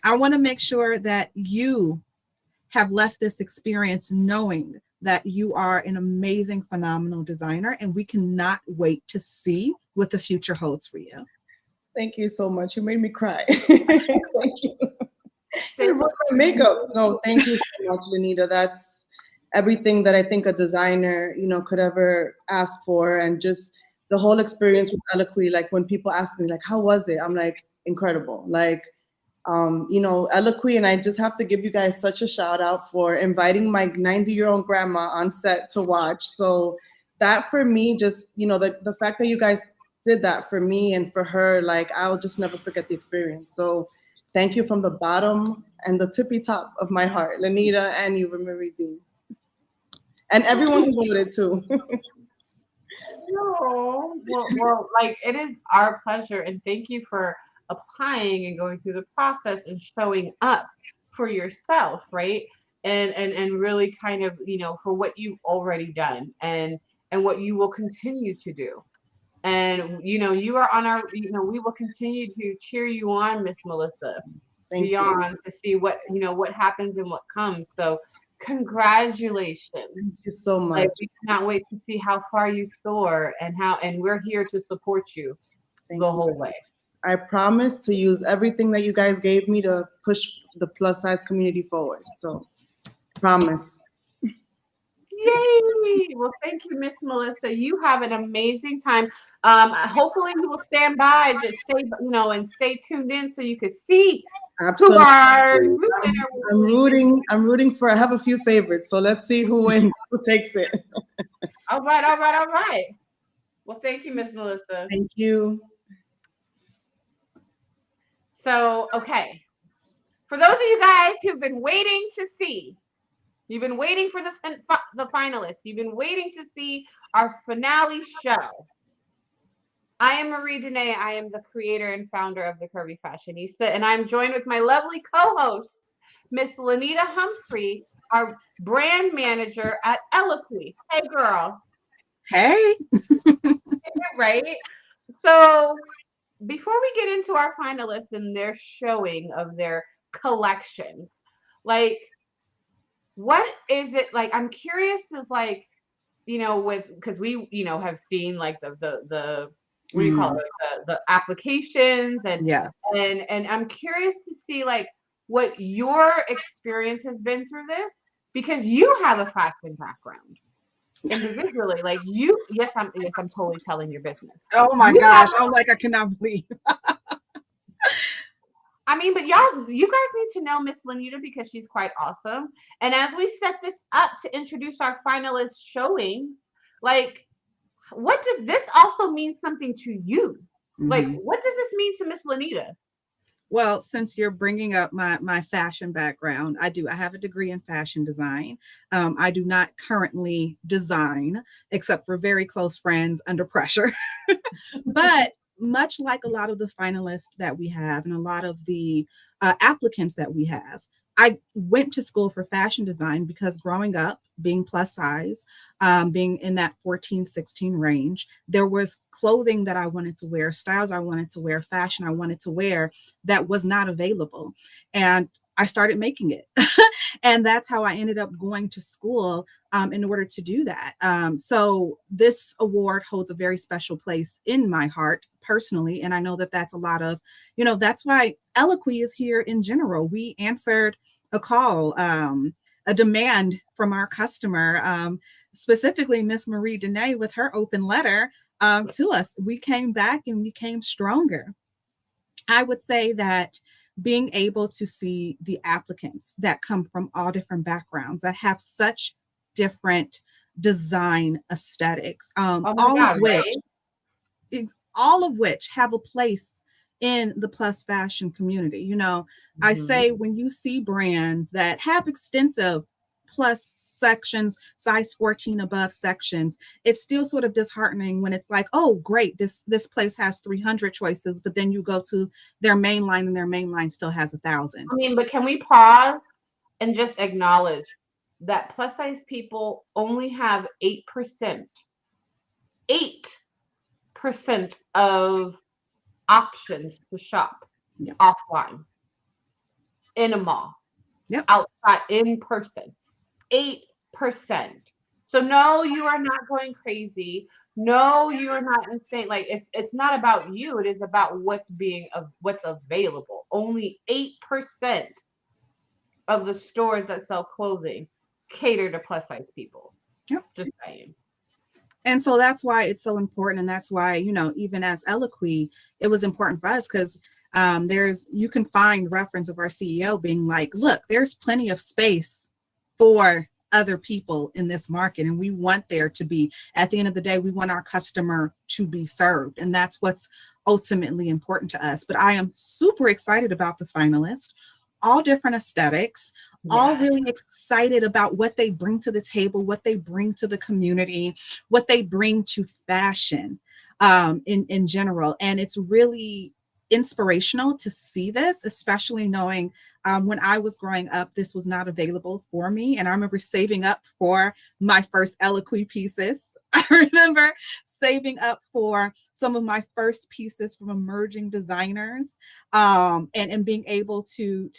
I want to make sure that you have left this experience knowing that you are an amazing, phenomenal designer, and we cannot wait to see what the future holds for you. thank you so much. You made me cry. Thank you. You ruined my makeup. No, thank you so much, Lanita. That's everything that I think a designer, you know, could ever ask for. And just the whole experience with Eloquy, like when people ask me, like, how was it? I'm like, incredible. Like, you know, Eloquy, and I just have to give you guys such a shout out for inviting my 90-year-old grandma on set to watch. So that for me, just, you know, the fact that you guys did that for me and for her, like, I'll just never forget the experience. So thank you from the bottom and the tippy top of my heart, Lanita and you, Marie Denee. And everyone who voted too. No, well, like it is our pleasure, and thank you for applying and going through the process and showing up for yourself, right? And really kind of, you know, for what you've already done and what you will continue to do. And you know, you are on our, you know, we will continue to cheer you on, Miss Melissa, Thank beyond you. to see what, you know, what happens and what comes. So congratulations. Thank you so much. Like we cannot wait to see how far you soar and we're here to support you Thank the you whole so way. much. I promise to use everything that you guys gave me to push the plus size community forward. So promise. Yay! Well, thank you, Miss Melissa. You have an amazing time. Hopefully you will stand by, just stay, you know, and stay tuned in so you can see who Absolutely. our new winner I'm will be. I'm rooting for, I have a few favorites. So let's see who wins, who takes it. All right, all right, all right. Well, thank you, Miss Melissa. Thank you. So, okay. For those of you guys who've been waiting to see, you've been waiting for the finalists, you've been waiting to see our finale show. I am Marie Denee. I am the creator and founder of the Curvy Fashionista, and I'm joined with my lovely co-host, Miss Lanita Humphrey, our brand manager at Eloquy. Hey, girl. Hey. Right? So before we get into our finalists and their showing of their collections, like, what is it like? I'm curious, is like, you know, with, because we, you know, have seen like the what do you call it, the applications Yes. and I'm curious to see like what your experience has been through this, because you have a fashion background individually, like you, yes, I'm totally telling your business. Oh my You gosh. have, I'm like, I cannot believe. I mean, but y'all, you guys need to know Miss Lanita because she's quite awesome. And as we set this up to introduce our finalist showings, like, what does this also mean something to you? Like, what does this mean to Miss Lanita? Well, since you're bringing up my fashion background, I have a degree in fashion design. I do not currently design, except for very close friends under pressure. But much like a lot of the finalists that we have and a lot of the applicants that we have, I went to school for fashion design because growing up, being plus size, being in that 14, 16 range, there was clothing that I wanted to wear, styles I wanted to wear, fashion I wanted to wear that was not available. And I started making it. And that's how I ended up going to school in order to do that. So this award holds a very special place in my heart personally. And I know that that's a lot of, that's why Eloquy is here in general. We answered a call, a demand from our customer, specifically Miss Marie Denee with her open letter to us. We came back and we came stronger. I would say that being able to see the applicants that come from all different backgrounds that have such different design aesthetics, Oh my God, all of which have a place in the plus fashion community. I say when you see brands that have extensive plus sections, size 14 above sections, it's still sort of disheartening when it's like, oh, great, this place has 300 choices, but then you go to their main line and their main line still has 1,000. I mean, but can we pause and just acknowledge that plus size people only have 8% of options to shop offline in a mall, outside, in person. 8%. So no, you are not going crazy. No, you are not insane. Like it's not about you. It is about what's available. Only 8% of the stores that sell clothing cater to plus size people. Just saying. And so that's why it's so important. And that's why, even as Eloquy, it was important for us because you can find reference of our CEO being like, look, there's plenty of space for other people in this market. And we want there to be, at the end of the day, we want our customer to be served. And that's what's ultimately important to us. But I am super excited about the finalists. All different aesthetics, all really excited about what they bring to the table, what they bring to the community, what they bring to fashion in general. And it's really inspirational to see this, especially knowing when I was growing up, this was not available for me. And I remember saving up for my first Eloquy pieces. I remember saving up for some of my first pieces from emerging designers and being able to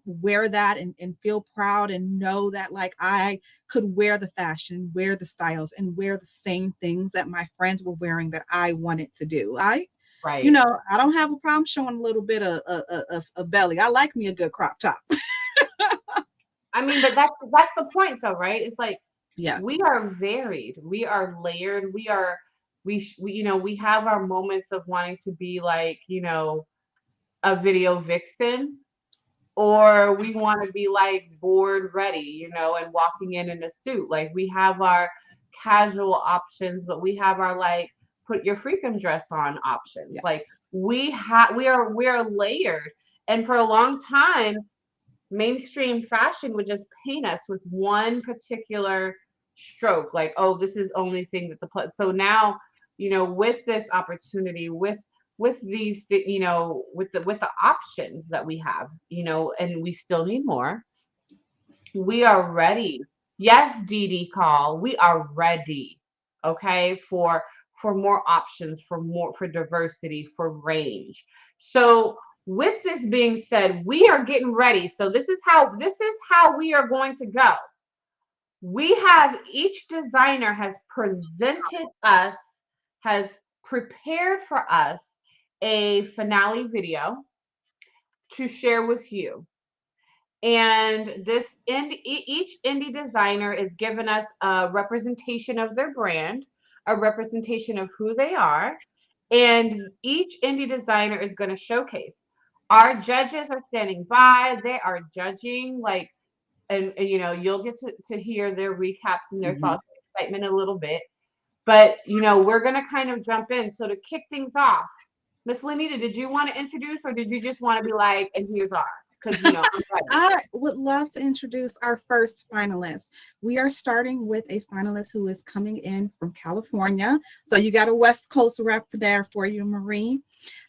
wear that and feel proud and know that like I could wear the fashion, wear the styles and wear the same things that my friends were wearing that I wanted to do. I don't have a problem showing a little bit of belly. I like me a good crop top. I mean, but that's the point though, right? It's like, yes, we are varied, we are layered, we have our moments of wanting to be like, a video vixen, or we want to be like board ready, and walking in a suit. Like we have our casual options, but we have our like put your freakum dress on options. Yes. Like we are layered. And for a long time, mainstream fashion would just paint us with one particular stroke, like, oh, this is only thing that so now, with this opportunity, with these, with the options that we have, and we still need more, we are ready. Yes, Dee call, we are ready, okay, for more options, for diversity, for range. So with this being said, we are getting ready. So this is how we are going to go. We have, each designer has prepared for us a finale video to share with you. And each indie designer is giving us a representation of their brand, a representation of who they are, and each indie designer is going to showcase Our judges are standing by. They are judging, like, and you know, you'll get to hear their recaps and their thoughts and excitement a little bit. But you know, we're gonna kind of jump in. So to kick things off, Miss Lenita, did you want to introduce, or did you just want to be like, and here's our? Because you know, I'm ready. I would love to introduce our first finalist. We are starting with a finalist who is coming in from California. So you got a West Coast rep there for you, Marie.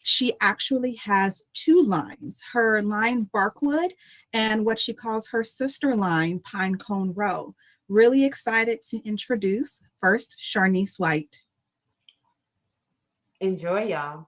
She actually has two lines, her line Barkwood and what she calls her sister line, Pinecone Row. Really excited to introduce first Sharnice White. Enjoy, y'all.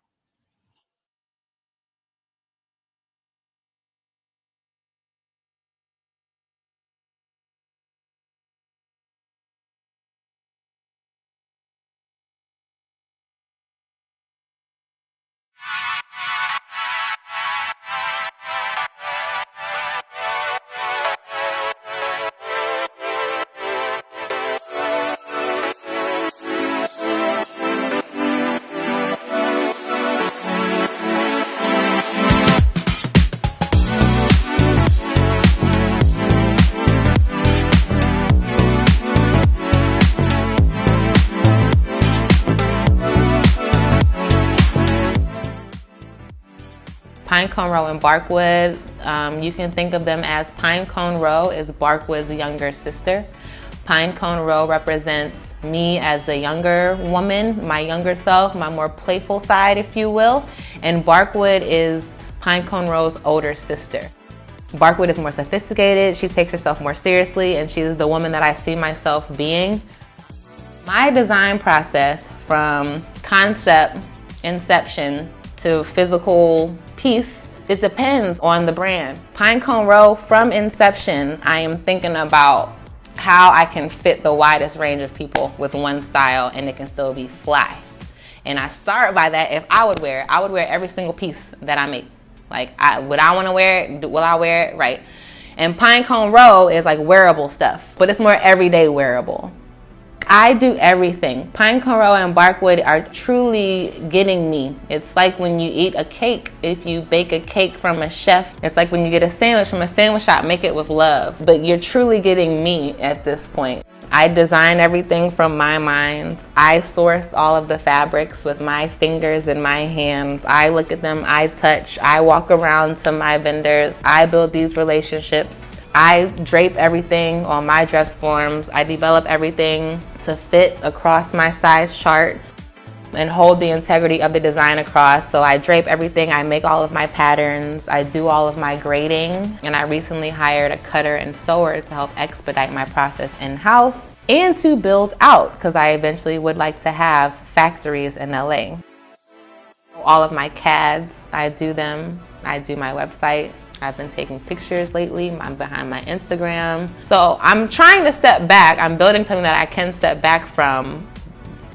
Pinecone Row and Barkwood, you can think of them as Pinecone Row is Barkwood's younger sister. Pinecone Row represents me as a younger woman, my younger self, my more playful side, if you will. And Barkwood is Pinecone Row's older sister. Barkwood is more sophisticated, she takes herself more seriously, and she's the woman that I see myself being. My design process from concept, inception, to physical piece, it depends on the brand. Pinecone Row, from inception, I am thinking about how I can fit the widest range of people with one style and it can still be fly. And I start by that. If I would wear every single piece that I make. Like, would I want to wear it? Will I wear it? Right. And Pinecone Row is like wearable stuff, but it's more everyday wearable. I do everything. Pinecone Row and Barkwood are truly getting me. It's like when you eat a cake. If you bake a cake from a chef, it's like when you get a sandwich from a sandwich shop, make it with love. But you're truly getting me at this point. I design everything from my mind. I source all of the fabrics with my fingers and my hands. I look at them, I touch, I walk around to my vendors. I build these relationships. I drape everything on my dress forms. I develop everything to fit across my size chart and hold the integrity of the design across. So I drape everything, I make all of my patterns, I do all of my grading, and I recently hired a cutter and sewer to help expedite my process in-house and to build out, because I eventually would like to have factories in LA. All of my CADs, I do them. I do my website. I've been taking pictures lately. I'm behind my Instagram. So I'm trying to step back. I'm building something that I can step back from,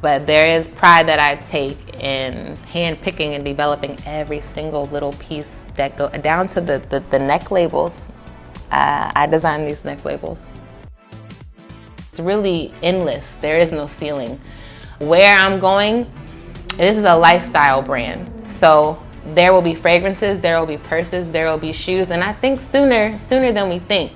but there is pride that I take in hand picking and developing every single little piece that go down to the neck labels. I design these neck labels. It's really endless. There is no ceiling. Where I'm going, this is a lifestyle brand. So there will be fragrances, there will be purses, there will be shoes, and I think sooner than we think.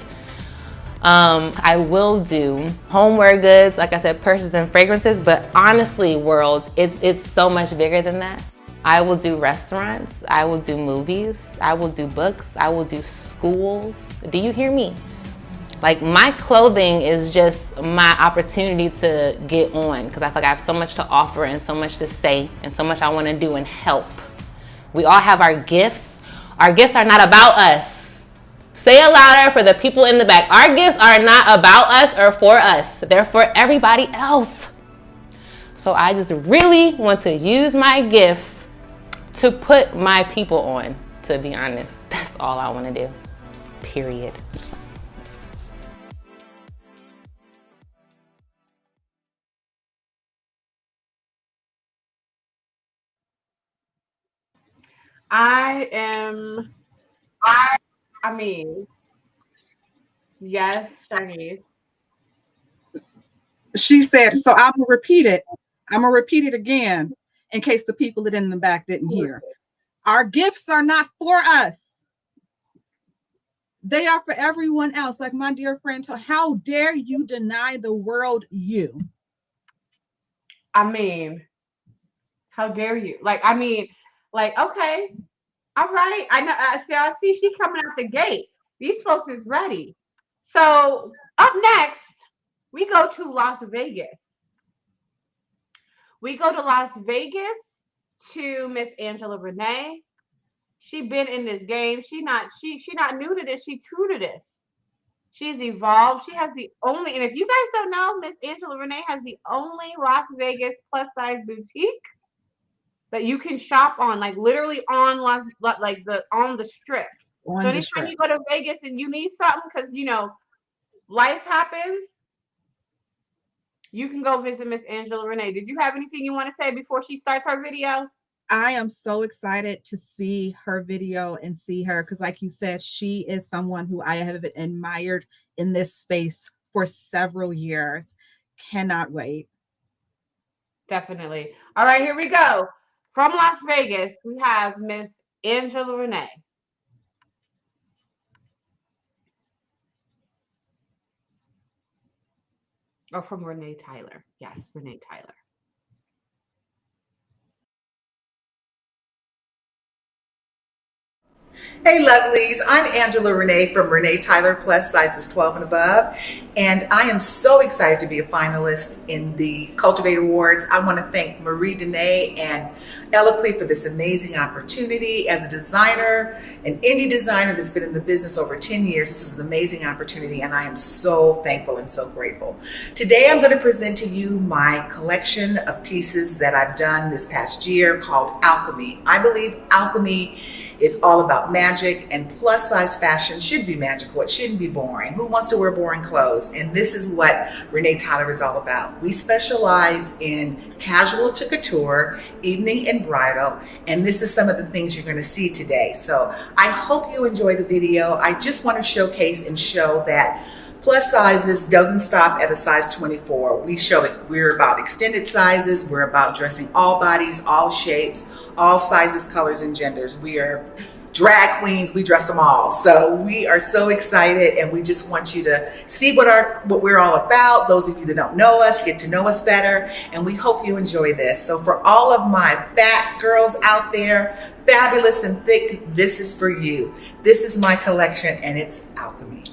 I will do homeware goods, like I said, purses and fragrances, but honestly, world, it's so much bigger than that. I will do restaurants, I will do movies, I will do books, I will do schools. Do you hear me? Like, my clothing is just my opportunity to get on, because I feel like I have so much to offer and so much to say and so much I want to do and help. We all have our gifts. Our gifts are not about us. Say it louder for the people in the back. Our gifts are not about us or for us. They're for everybody else. So I just really want to use my gifts to put my people on, to be honest. That's all I want to do. Period. I mean, yes, Chinese. She said, so I'm gonna repeat it. I'm gonna repeat it again in case the people that in the back didn't hear. Our gifts are not for us. They are for everyone else. Like my dear friend told, how dare you deny the world you? I mean, how dare you? Like, I mean, like, okay, all right. I know. I see she coming out the gate. These folks is ready. So up next, we go to Las Vegas. We go to Las Vegas to Miss Angela Renee. She been in this game. She not new to this. She true to this. She's evolved. She has the only, and if you guys don't know, Miss Angela Renee has the only Las Vegas plus size boutique that you can shop on, like literally on on the strip. So anytime you go to Vegas and you need something, because life happens, you can go visit Miss Angela Renee. Did you have anything you want to say before she starts her video? I am so excited to see her video and see her because, like you said, she is someone who I have admired in this space for several years. Cannot wait. Definitely. All right, here we go. From Las Vegas, we have Miss Angela Renee. Or from Renee Tyler. Yes, Renee Tyler. Hey lovelies, I'm Angela Renee from Renee Tyler Plus Sizes 12 and above, and I am so excited to be a finalist in the Cultivate Awards. I want to thank Marie Denee and Eloquy for this amazing opportunity. As a designer, an indie designer that's been in the business over 10 years, this is an amazing opportunity, and I am so thankful and so grateful. Today I'm going to present to you my collection of pieces that I've done this past year called Alchemy. I believe alchemy is all about magic, and plus size fashion should be magical. It shouldn't be boring. Who wants to wear boring clothes? And this is what Renee Tyler is all about. We specialize in casual to couture, evening and bridal, and this is some of the things you're going to see today. So I hope you enjoy the video. I just want to showcase and show that plus sizes doesn't stop at a size 24. We're about extended sizes. We're about dressing all bodies, all shapes, all sizes, colors, and genders. We are drag queens. We dress them all. So we are so excited, and we just want you to see what we're all about. Those of you that don't know us, get to know us better, and we hope you enjoy this. So for all of my fat girls out there, fabulous and thick, this is for you. This is my collection, and it's Alchemy.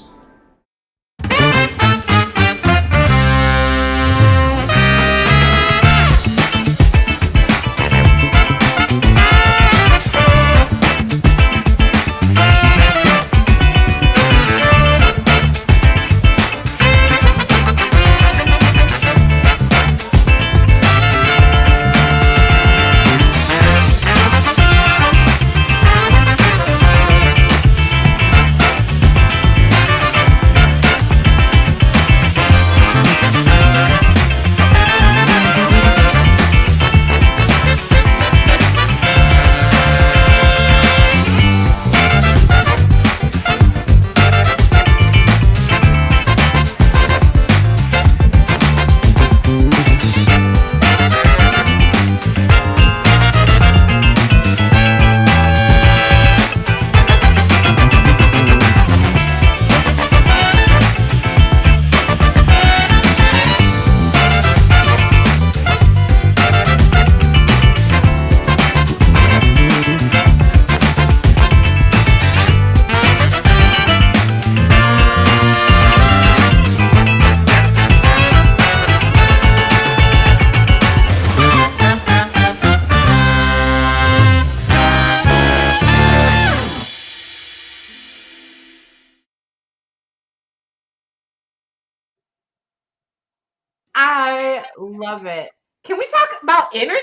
I love it. Can we talk about energy?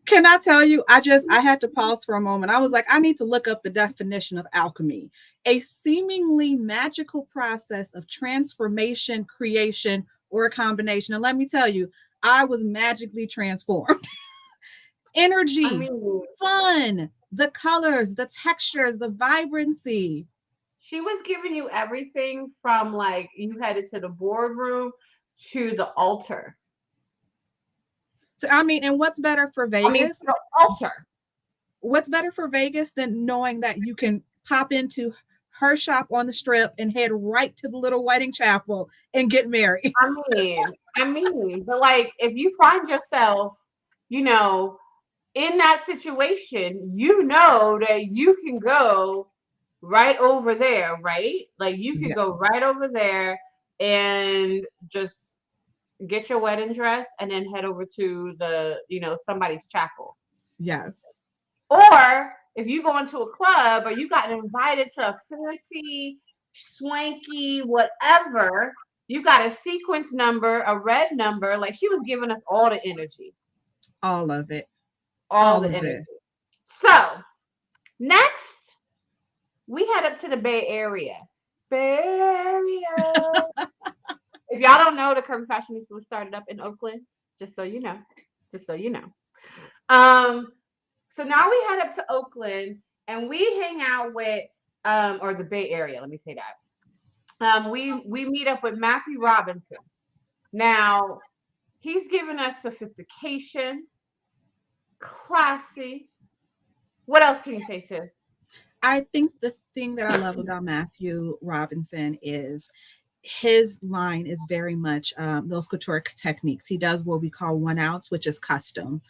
Can I tell you, I had to pause for a moment. I was like, I need to look up the definition of alchemy. A seemingly magical process of transformation, creation, or a combination. And let me tell you, I was magically transformed. Energy, fun, the colors, the textures, the vibrancy. She was giving you everything from like you headed to the boardroom to the altar. So, I mean, and what's better for Vegas? The altar. what's better for Vegas than knowing that you can pop into her shop on the Strip and head right to the little wedding chapel and get married? But like, if you find yourself, you know, in that situation, you know that you can go right over there, right? Like you could go right over there and just get your wedding dress and then head over to the, somebody's chapel. Yes. Or if you go into a club or you got invited to a fancy, swanky, whatever, you got a sequence number, a red number. Like she was giving us all the energy. All of it. All the energy. It. So next, we head up to the Bay Area. Bay Area. If y'all don't know, the Curvy Fashionista was started up in Oakland. Just so you know. So now we head up to Oakland and we hang out with, or the Bay Area. Let me say that. We meet up with Matthew Robinson. Now, he's given us sophistication, classy. What else can you say, sis? I think the thing that I love about Matthew Robinson is his line is very much those couture techniques. He does what we call 1 ounce, which is custom.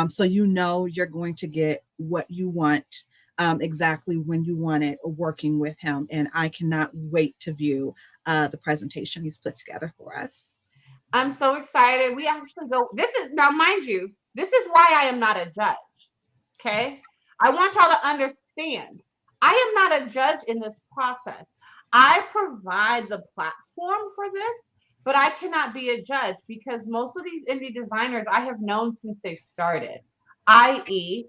So you're going to get what you want exactly when you want it working with him. And I cannot wait to view the presentation he's put together for us. I'm so excited. We actually go, now mind you, this is why I am not a judge. Okay. I want y'all to understand. I am not a judge in this process. I provide the platform for this, but I cannot be a judge because most of these indie designers I have known since they started, i.e.,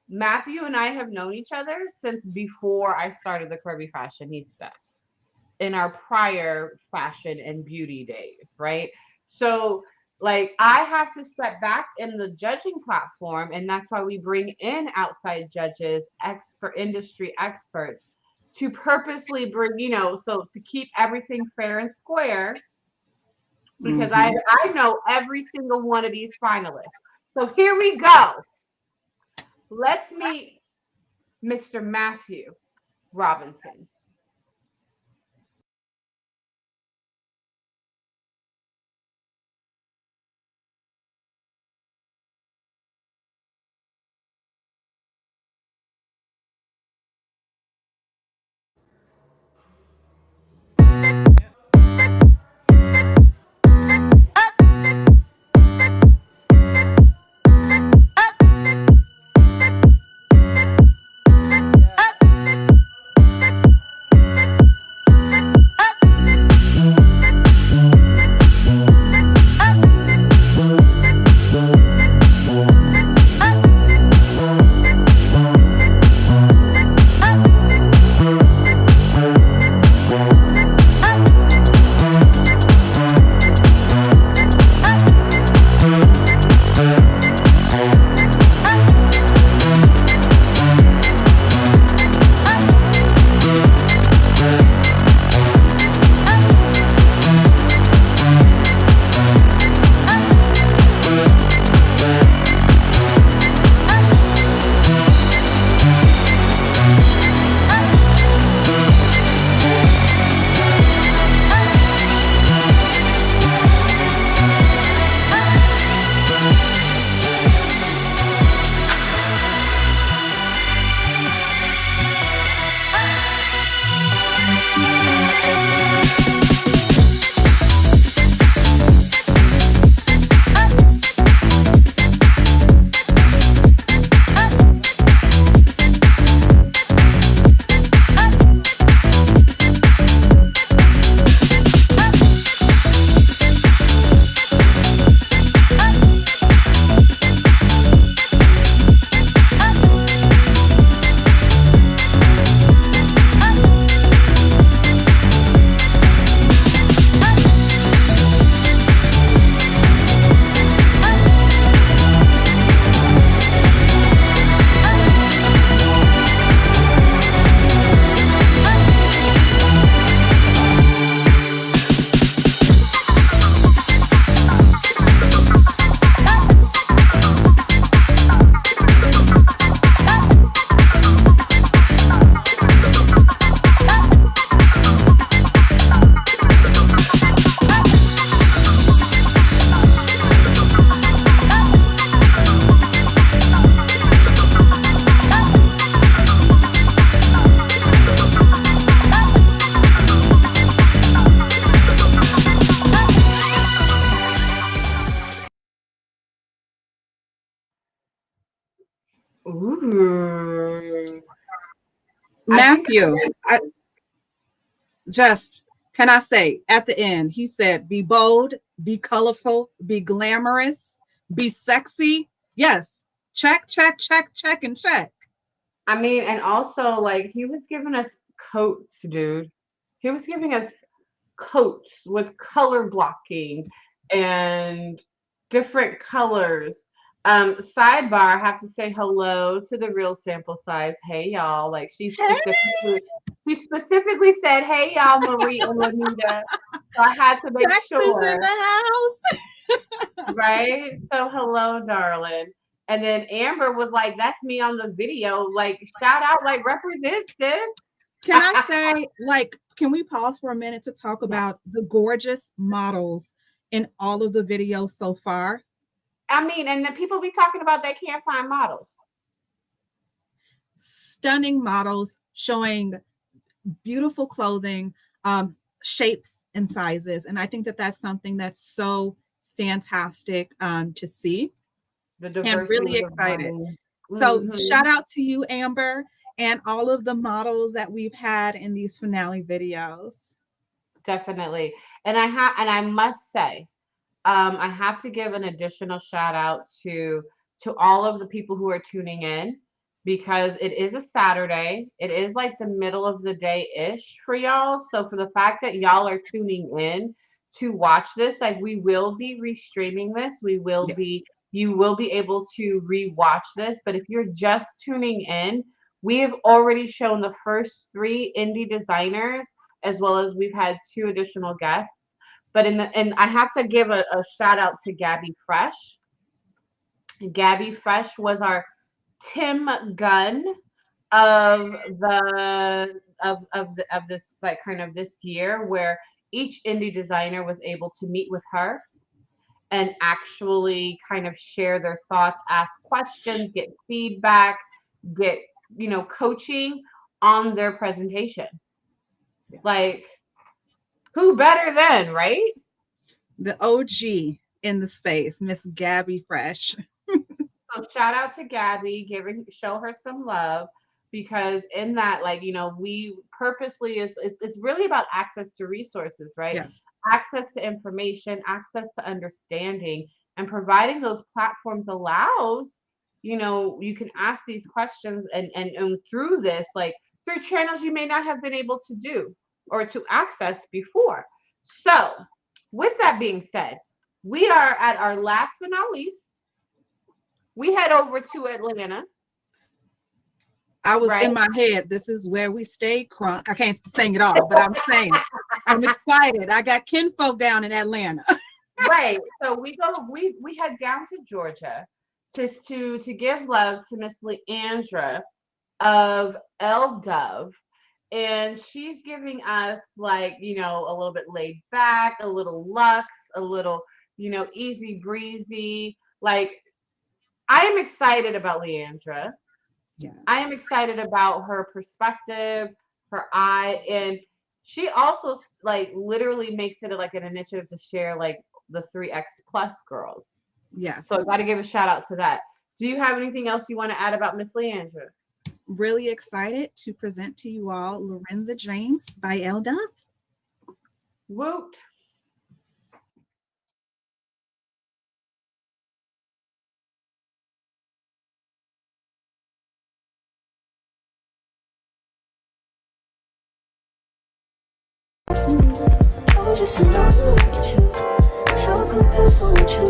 Matthew and I have known each other since before I started the Curvy Fashionista in our prior fashion and beauty days, right? So like I have to step back in the judging platform, and that's why we bring in outside judges, industry experts, to purposely bring, so to keep everything fair and square, because I know every single one of these finalists. So here we go. Let's meet Mr. Matthew Robinson. Ooh. Matthew, can I say at the end, he said, be bold, be colorful, be glamorous, be sexy. Yes. Check, check, check, check, and check. I mean, and also like he was giving us coats, dude. He was giving us coats with color blocking and different colors. Sidebar, I have to say hello to the real sample size. Hey y'all. Like she specifically said, hey y'all, Marie and Lanita. So I had to make Texas sure. in the house. Right? So hello, darling. And then Amber was like, that's me on the video. Like, shout out, like, represent, sis. Can I say, like, can we pause for a minute to talk about the gorgeous models in all of the videos so far? I mean, and the people be talking about they can't find models. Stunning models showing beautiful clothing, shapes and sizes. And I think that that's something that's so fantastic to see. I'm really excited. So shout out to you, Amber, and all of the models that we've had in these finale videos. Definitely. And I must say, I have to give an additional shout out to all of the people who are tuning in, because it is a Saturday. It is like the middle of the day-ish for y'all. So for the fact that y'all are tuning in to watch this, like we will be restreaming this. We will be You will be able to re-watch this, but if you're just tuning in, we have already shown the first 3 indie designers, as well as we've had 2 additional guests. But and I have to give a shout out to Gabby Fresh. Gabby Fresh was our Tim Gunn of this, like, kind of this year, where each indie designer was able to meet with her and actually kind of share their thoughts, ask questions, get feedback, get, coaching on their presentation. Yes. Like, who better than, right? The OG in the space, Miss Gabby Fresh. So shout out to Gabby, show her some love, because in that, like, we purposely it's really about access to resources, right? Yes. Access to information, access to understanding, and providing those platforms allows, you can ask these questions and through this, like through channels you may not have been able to do or to access before. So with that being said, we are at our last but not least. We head over to Atlanta. I was in my head, this is where we stay crunk. I can't sing it all, but I'm saying I'm excited. I got kinfolk down in Atlanta. Right. So we head down to Georgia just to give love to Miss Leandra of L Dove. And she's giving us, like, a little bit laid back, a little luxe, a little, easy breezy. Like, I am excited about Leandra. Yes. I am excited about her perspective, her eye, and she also, like, literally makes it like an initiative to share, like, the 3X plus girls. Yes. So I got to give a shout out to that. Do you have anything else you want to add about Miss Leandra? Really excited to present to you all Lorenza James by L Dove. Woot. Just know you, so confess, won't you?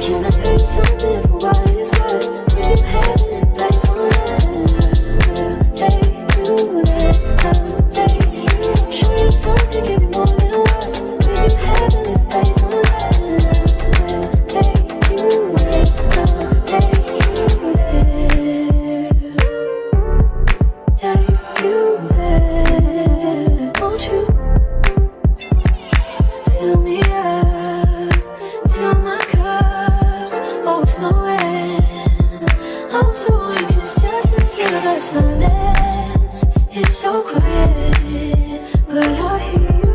Can I tell you something for why it's worth? If you have this place on earth, take you there, I'll take you. Show you something, give you more than words. If you have this place on earth, take you there, I'll take you there. Take you there, won't you? Fill me up till my cup's overflowing. I'm so anxious just to feel the silence. It's so quiet, but I hear you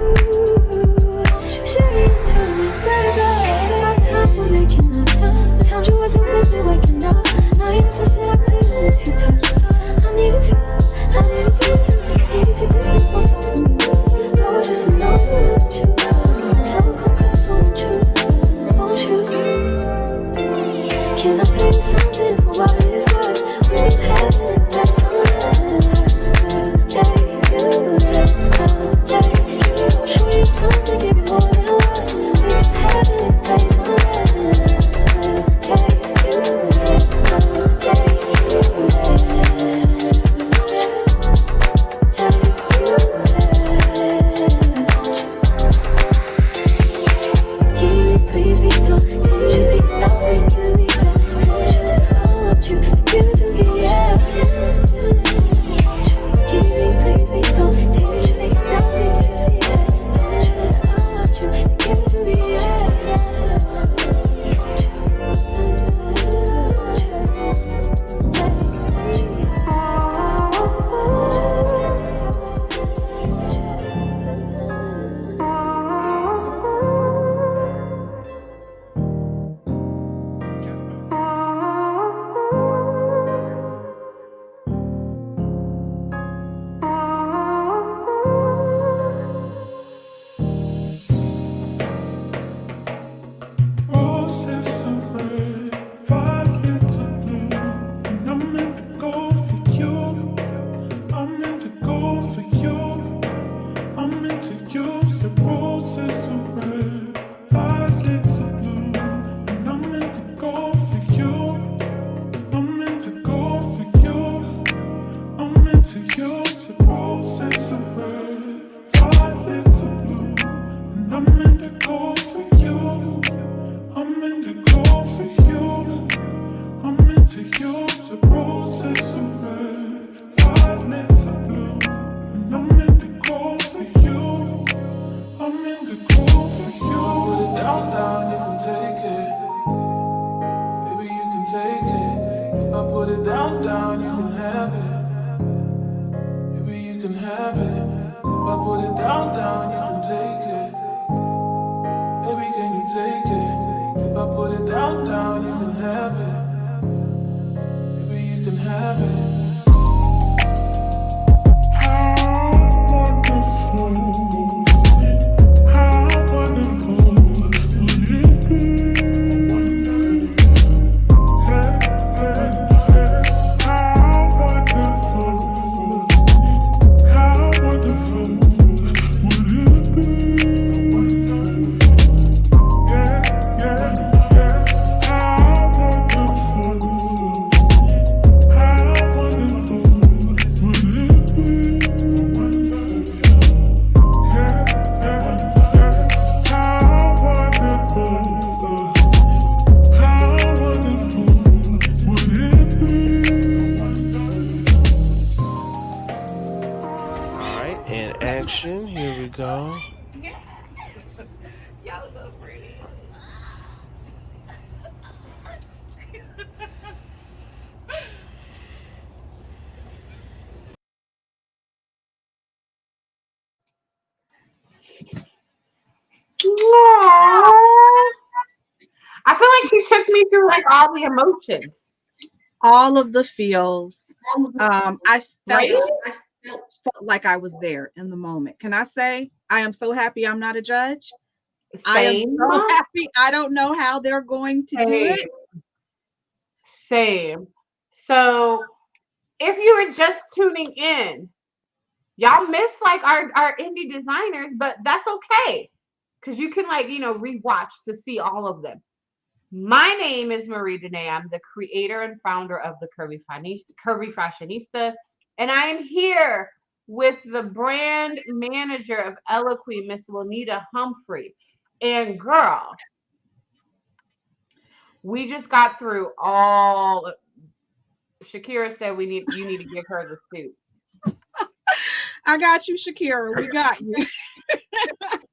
saying to me, baby, it's our time, we're making up time. The times you wasn't ready. roses of red, violets of blue, and I'm meant to go for you. I'm meant to go for you. I'm meant to use the roses of red, violets of blue, and I'm meant to go for you. I'm meant to go for you. I'm meant to use the roses of red, violets of blue, and I'm meant to go for you. I'm meant to go for you. I'm meant to use the roses of red, violets of blue, and I'm meant to go for you. I'm meant to go for you. Put it down, down, you can take it. Baby, you can take it. If I put it down, down, you can have it. Baby, you can have it. If I put it down, down, you can take it. Baby, can you take it? If I put it down, down, you can have it. Baby, you can have it. How wonderful, how wonderful would it be? Hey, hey, hey. How wonderful, how wonderful would it be? Yeah, yeah, yeah. How wonderful, how wonderful would it be? Yeah, yeah, yeah. How wonderful, how wonderful would it be? All right, and action. Here we go. Y'all so pretty. I feel like she took me through like all the emotions, All of the feels. I right? felt like I was there in the moment. Can I say I am so happy I'm not a judge? I am Same. so happy. I don't know how they're going to do it. Same. So if you were just tuning in, y'all missed like our indie designers, but that's okay. Because you can like, rewatch to see all of them. My name is Marie Denee. I'm the creator and founder of the Curvy Fashionista. And I am here with the brand manager of Eloquy, Miss Lonita Humphrey. And girl, we just got through all. Shakira said you need to give her the suit. I got you, Shakira. We got you.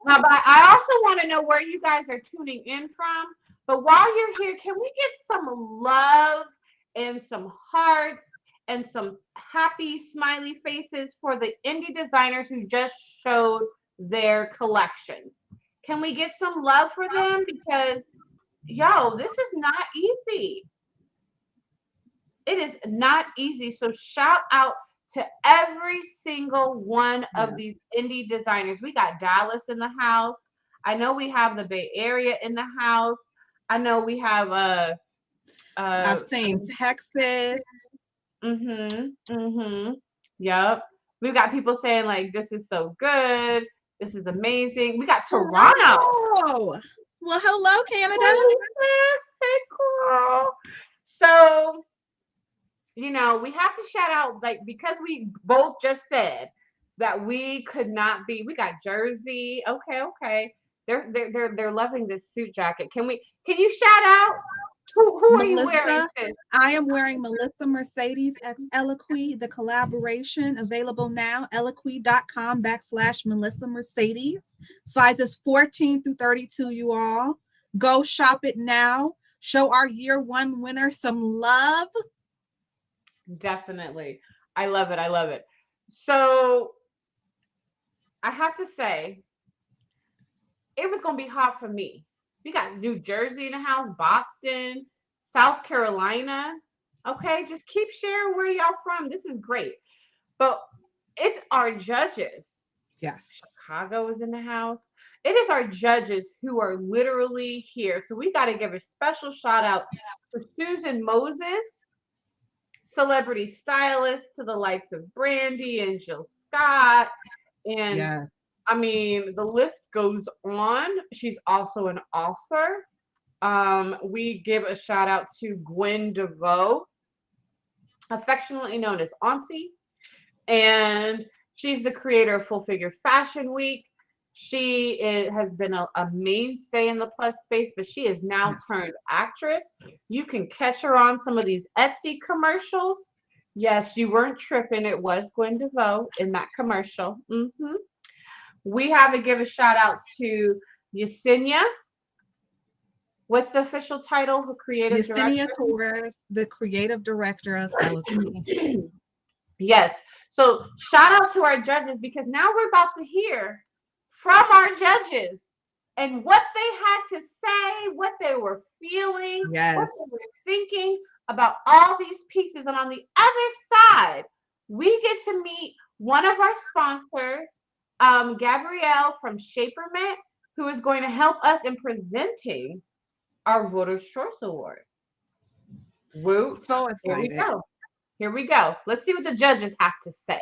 Now, but I also want to know where you guys are tuning in from. But while you're here, can we get some love and some hearts and some happy smiley faces for the indie designers who just showed their collections? Can we get some love for them? Because, this is not easy. It is not easy. So shout out to every single one of these indie designers. We got Dallas in the house. I know we have the Bay Area in the house. I know we have I've seen Texas. Yep. We've got people saying like this is so good. This is amazing. We got Toronto. Well, hello, Canada. Hey, girl. So we have to shout out, like, because we both just said that we could not be. We got Jersey. Okay. They're loving this suit jacket. Can you shout out? Who are you wearing? Sis? I am wearing Melissa Mercedes x Eloquy, the collaboration available now, eloquy.com/Melissa Mercedes. Sizes 14 through 32, you all. Go shop it now. Show our year one winner some love. Definitely. I love it. So I have to say, it was going to be hot for me. We got New Jersey in the house, Boston, South Carolina. Okay, just keep sharing where y'all from. This is great. But it's our judges. Yes. Chicago is in the house. It is our judges who are literally here. So we got to give a special shout out to Susan Moses, celebrity stylist, to the likes of Brandy and Jill Scott. And Yeah. I mean, the list goes on. She's also an author. We give a shout out to Gwen DeVoe, affectionately known as Auntie, and she's the creator of Full Figure Fashion Week. Has been a mainstay in the plus space, but she is now turned actress. You can catch her on some of these Etsy commercials. Yes, you weren't tripping. It was Gwen DeVoe in that commercial. We have to give a shout out to Yesenia. What's the official title? Creative Yesenia director. Torres, the creative director of Eloquent. Yes. So shout out to our judges, because now we're about to hear from our judges and what they had to say, what they were feeling, what Yes. they were thinking about all these pieces. And on the other side, we get to meet one of our sponsors, Gabrielle from Shaperment, who is going to help us in presenting our Voters' Choice Award. Woo. So Here we excited. go. Here we go. Let's see what the judges have to say.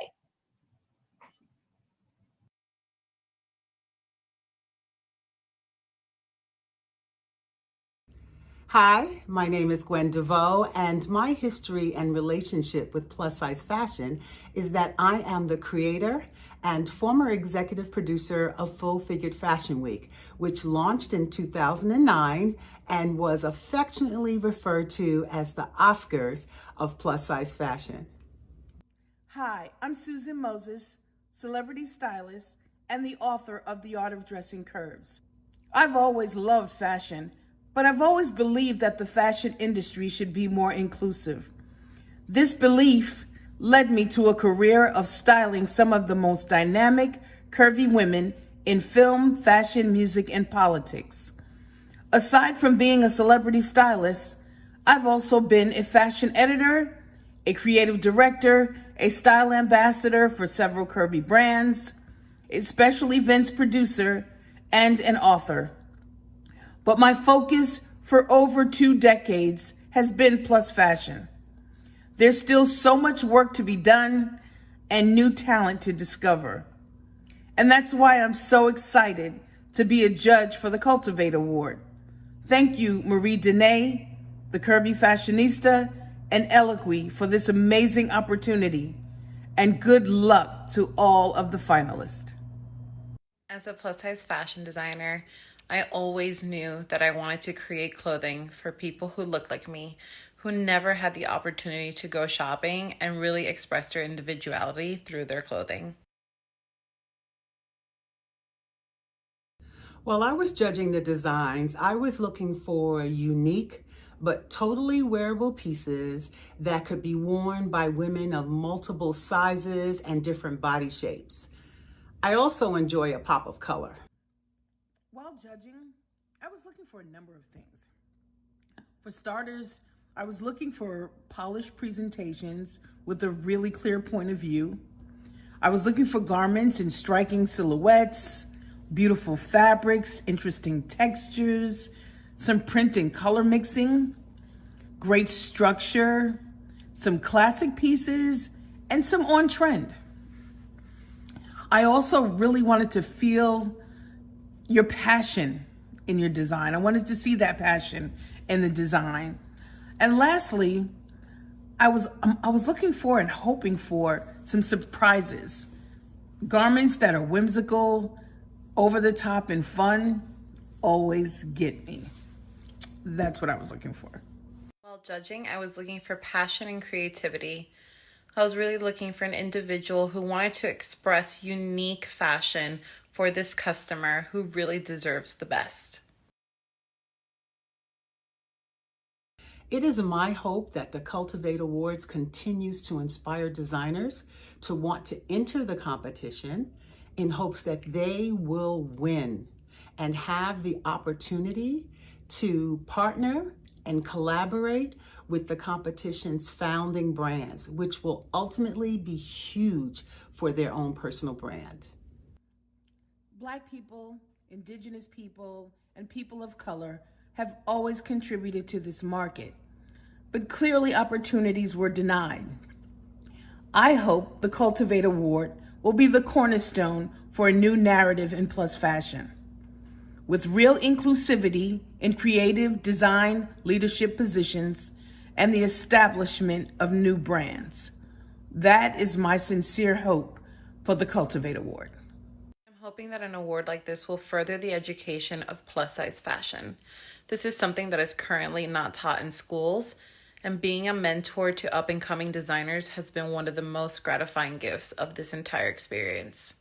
Hi, my name is Gwen DeVoe, and my history and relationship with plus size fashion is that I am the creator and former executive producer of Full Figured Fashion Week, which launched in 2009 and was affectionately referred to as the Oscars of plus size fashion. Hi, I'm Susan Moses, celebrity stylist and the author of The Art of Dressing Curves. I've always loved fashion, but I've always believed that the fashion industry should be more inclusive. This belief led me to a career of styling some of the most dynamic, curvy women in film, fashion, music, and politics. Aside from being a celebrity stylist, I've also been a fashion editor, a creative director, a style ambassador for several curvy brands, a special events producer, and an author. But my focus for over 2 decades has been plus fashion. There's still so much work to be done and new talent to discover. And that's why I'm so excited to be a judge for the Cultivate Award. Thank you, Marie Denee, the Curvy Fashionista, and Eloquent for this amazing opportunity. And good luck to all of the finalists. As a plus-size fashion designer, I always knew that I wanted to create clothing for people who look like me, who never had the opportunity to go shopping and really express their individuality through their clothing. While I was judging the designs, I was looking for unique but totally wearable pieces that could be worn by women of multiple sizes and different body shapes. I also enjoy a pop of color. While judging, I was looking for a number of things. For starters, I was looking for polished presentations with a really clear point of view. I was looking for garments in striking silhouettes, beautiful fabrics, interesting textures, some print and color mixing, great structure, some classic pieces, and some on trend. I also really wanted to feel your passion in your design. I wanted to see that passion in the design. And lastly, I was looking for and hoping for some surprises. Garments that are whimsical, over the top, and fun always get me. That's what I was looking for. While judging, I was looking for passion and creativity. I was really looking for an individual who wanted to express unique fashion for this customer who really deserves the best. It is my hope that the Cultivate Awards continues to inspire designers to want to enter the competition in hopes that they will win and have the opportunity to partner and collaborate with the competition's founding brands, which will ultimately be huge for their own personal brand. Black people indigenous people, and people of color have always contributed to this market. But clearly, opportunities were denied. I hope the Cultivate Award will be the cornerstone for a new narrative in plus fashion. With real inclusivity in creative design leadership positions and the establishment of new brands. That is my sincere hope for the Cultivate Award. I'm hoping that an award like this will further the education of plus size fashion. This is something that is currently not taught in schools, and being a mentor to up and coming designers has been one of the most gratifying gifts of this entire experience.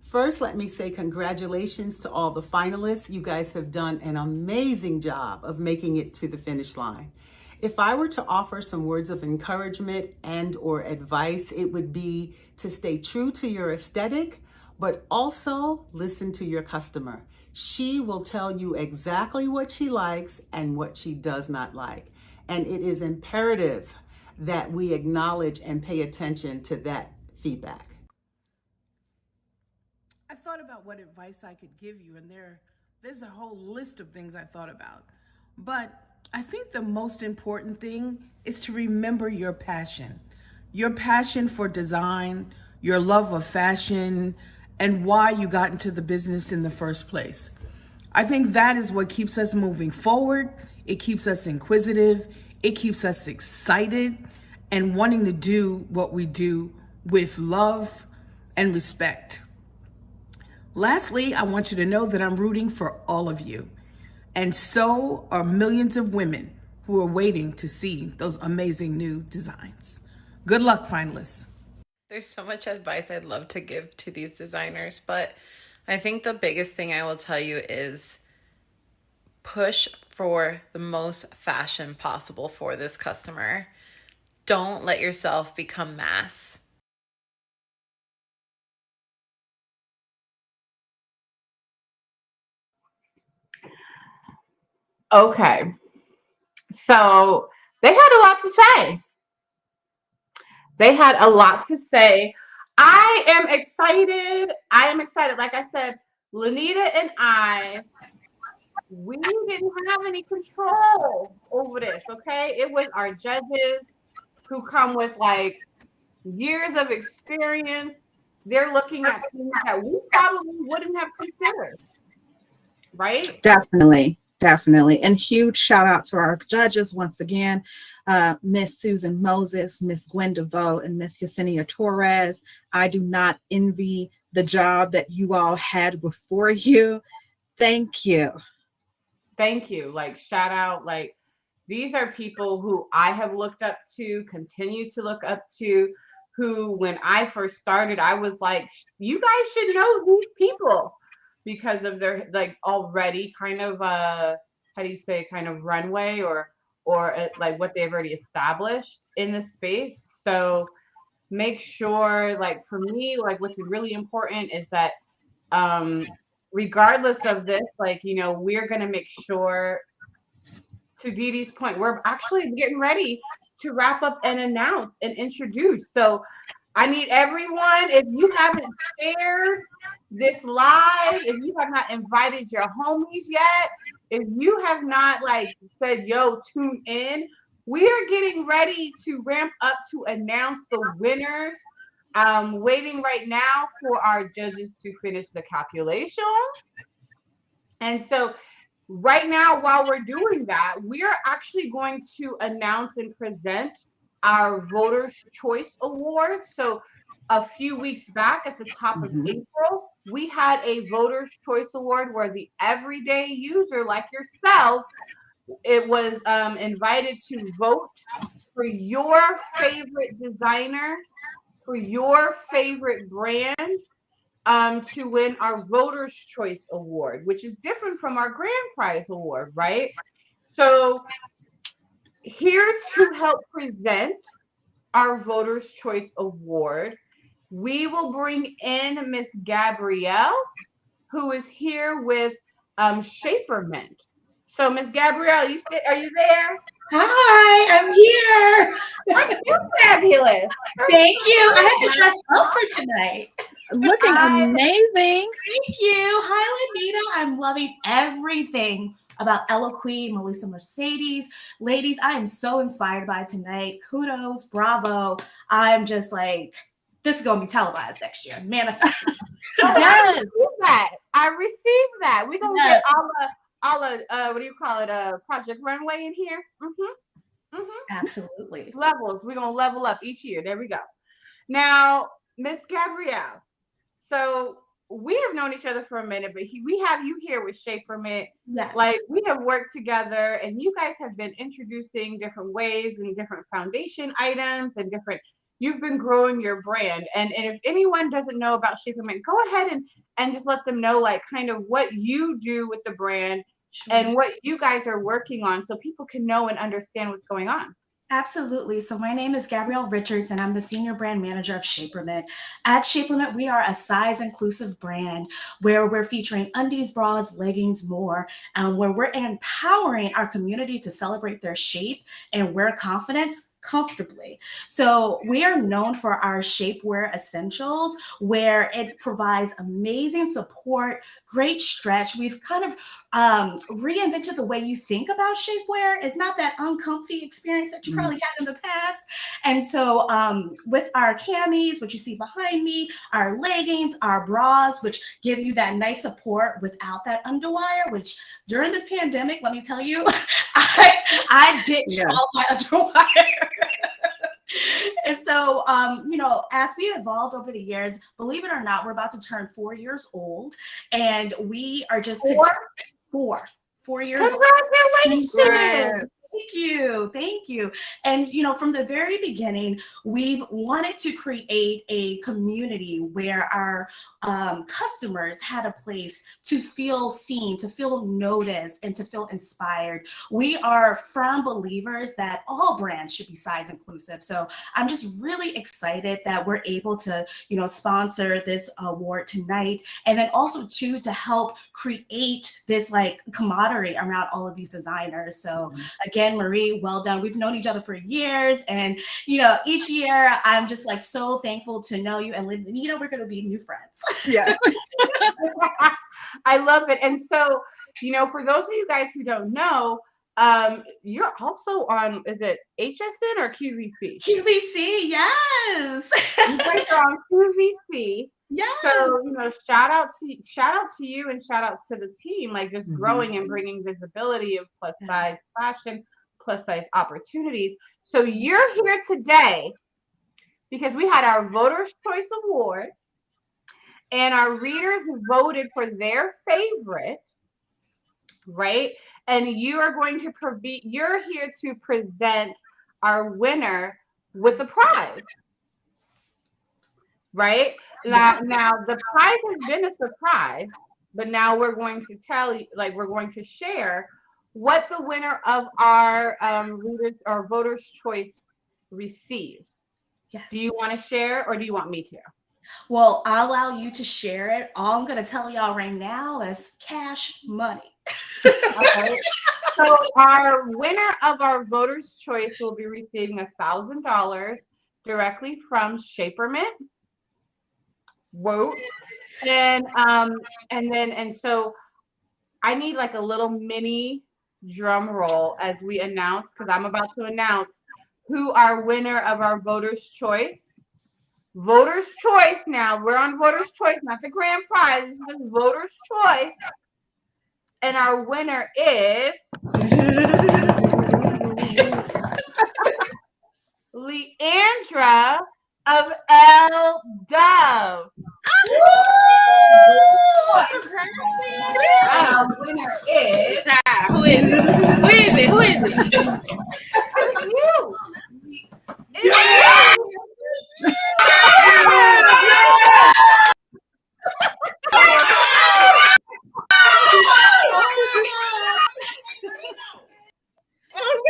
First, let me say congratulations to all the finalists. You guys have done an amazing job of making it to the finish line. If I were to offer some words of encouragement and or advice, it would be to stay true to your aesthetic, but also listen to your customer. She will tell you exactly what she likes and what she does not like. And it is imperative that we acknowledge and pay attention to that feedback. I thought about what advice I could give you, and there's a whole list of things I thought about. But I think the most important thing is to remember your passion for design, your love of fashion, and why you got into the business in the first place. I think that is what keeps us moving forward. It keeps us inquisitive. It keeps us excited and wanting to do what we do with love and respect. Lastly, I want you to know that I'm rooting for all of you. And so are millions of women who are waiting to see those amazing new designs. Good luck, finalists. There's so much advice I'd love to give to these designers, but I think the biggest thing I will tell you is push for the most fashion possible for this customer. Don't let yourself become mass. Okay. So they had a lot to say. They had a lot to say. I am excited. Like I said, Lanita and we didn't have any control over this, okay? It was our judges who come with like years of experience. They're looking at things that we probably wouldn't have considered, right? Definitely. And huge shout out to our judges once again, Miss Susan Moses, Miss Gwen DeVoe, and Miss Yesenia Torres. I do not envy the job that you all had before you. Thank you. Like, shout out. Like, these are people who I have looked up to, continue to look up to, who, when I first started, I was like, you guys should know these people because of their like already kind of how do you say, kind of runway or like what they've already established in the space. So make sure, like, for me, like, what's really important is that regardless of this, like, you know, we're going to make sure, to Dee Dee's point, we're actually getting ready to wrap up and announce and introduce. So I need everyone, if you haven't shared this live, if you have not invited your homies yet, if you have not like said, yo, tune in, we are getting ready to ramp up to announce the winners. Waiting right now for our judges to finish the calculations. And so right now, while we're doing that, we are actually going to announce and present our Voters' Choice Award. So a few weeks back at the top of April, we had a Voters' Choice Award where the everyday user like yourself, it was invited to vote for your favorite designer, for your favorite brand, to win our Voters' Choice Award, which is different from our Grand Prize Award, right? So here to help present our Voters' Choice Award, we will bring in Miss Gabrielle, who is here with Shaper Mint. So Miss Gabrielle, are you there? Hi, I'm here. Aren't you fabulous? Thank you. I had to dress up for tonight. Looking amazing. Thank you. Hi, Lanita. I'm loving everything about Eloquy, Melissa Mercedes. Ladies, I am so inspired by tonight. Kudos, bravo. I'm just like, this is going to be televised next year. Manifest. Yes. I received that. We're going to get all what do you call it? Project Runway in here. Absolutely. Levels. We're going to level up each year. There we go. Now, Miss Gabrielle. So we have known each other for a minute, but we have you here with Shapermint. Yes. Like we have worked together, and you guys have been introducing different ways and different foundation items and different. You've been growing your brand, and if anyone doesn't know about Shapermint, go ahead and just let them know like kind of what you do with the brand and what you guys are working on, so people can know and understand what's going on. Absolutely. So my name is Gabrielle Richards, and I'm the Senior Brand Manager of Shapermint. At Shapermint, we are a size-inclusive brand where we're featuring undies, bras, leggings, more, where we're empowering our community to celebrate their shape and wear confidence comfortably. So we are known for our shapewear essentials, where it provides amazing support, great stretch. We've kind of reinvented the way you think about shapewear. It's not that uncomfy experience that you probably had in the past. And so with our camis, which you see behind me, our leggings, our bras, which give you that nice support without that underwire, which during this pandemic, let me tell you, I ditched all my underwire. And so, as we evolved over the years, believe it or not, we're about to turn 4 years old, and we are just 4 years old. Congratulations! Thank you. And from the very beginning, we've wanted to create a community where our customers had a place to feel seen, to feel noticed, and to feel inspired. We are firm believers that all brands should be size inclusive. So I'm just really excited that we're able to, sponsor this award tonight, and then also to help create this like camaraderie around all of these designers. So again, Marie, well done. We've known each other for years, and each year I'm just like so thankful to know you, and we're going to be new friends. Yes. I love it. And so, for those of you guys who don't know, you're also on, is it HSN or QVC? QVC, yes. You guys are on QVC. Yes. So, shout out to you, and shout out to the team, like just growing and bringing visibility of plus size fashion, plus size opportunities. So you're here today because we had our Voters' Choice Award, and our readers voted for their favorite, right? And you are going to you're here to present our winner with the prize, right? Now the prize has been a surprise, but now we're going to tell you, we're going to share what the winner of our readers or Voters' Choice receives. Yes. Do you want to share, or do you want me to? Well, I'll allow you to share it. All I'm going to tell y'all right now is cash money. Okay. So our winner of our Voters' Choice will be receiving $1,000 directly from Shapermint. Vote. And so I need like a little mini drum roll as we announce, because I'm about to announce who our winner of our Voters' Choice. Voters' Choice now. We're on Voters' Choice, not the grand prize. This is Voters' Choice. And our winner is Leandra of L Dove. And our winner is Who is it? Who is it? Who is it? it's you. It's you.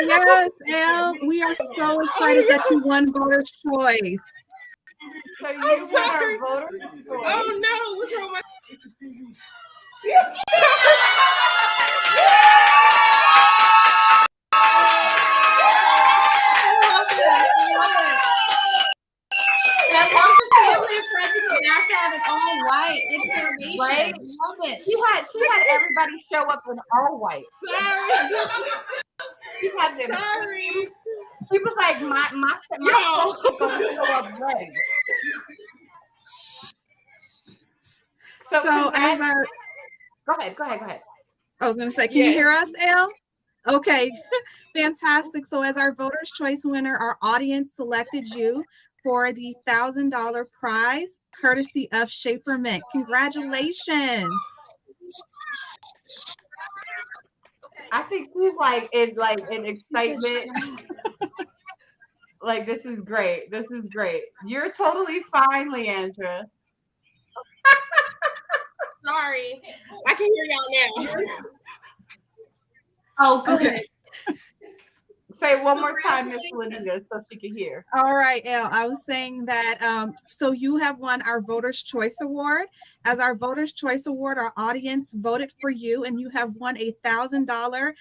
Yes, Elle, we are so excited that you won Voters' Choice. So you won our Voters' Choice. Oh no, what's wrong with show up in all white. Sorry. She had them. Sorry. She was like, my stuff is gonna show up ready. So as our go ahead. I was gonna say, can you hear us, Elle? Okay, fantastic. So as our Voters' Choice winner, our audience selected you for the $1,000 prize, courtesy of Shaper Mint. Congratulations. I think she's like in excitement. Like, this is great. This is great. You're totally fine, Leandra. Sorry. I can hear y'all now. Oh, good. Say it one more time, Miss Lanita, so she can hear. All right, Elle, I was saying that, so you have won our Voters' Choice Award. As our Voters' Choice Award, our audience voted for you, and you have won a $1,000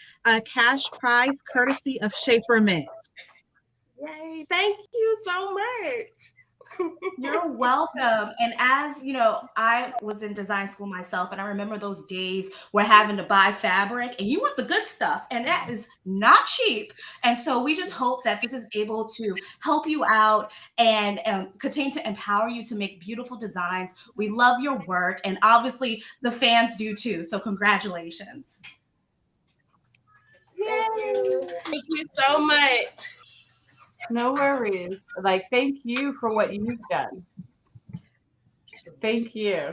cash prize courtesy of Shaper Mint. Yay, thank you so much. You're welcome. And as you know, I was in design school myself, and I remember those days where having to buy fabric and you want the good stuff, and that is not cheap. And so we just hope that this is able to help you out and continue to empower you to make beautiful designs. We love your work, and obviously the fans do too. So congratulations. Thank you so much. No worries. Like, thank you for what you've done. Thank you.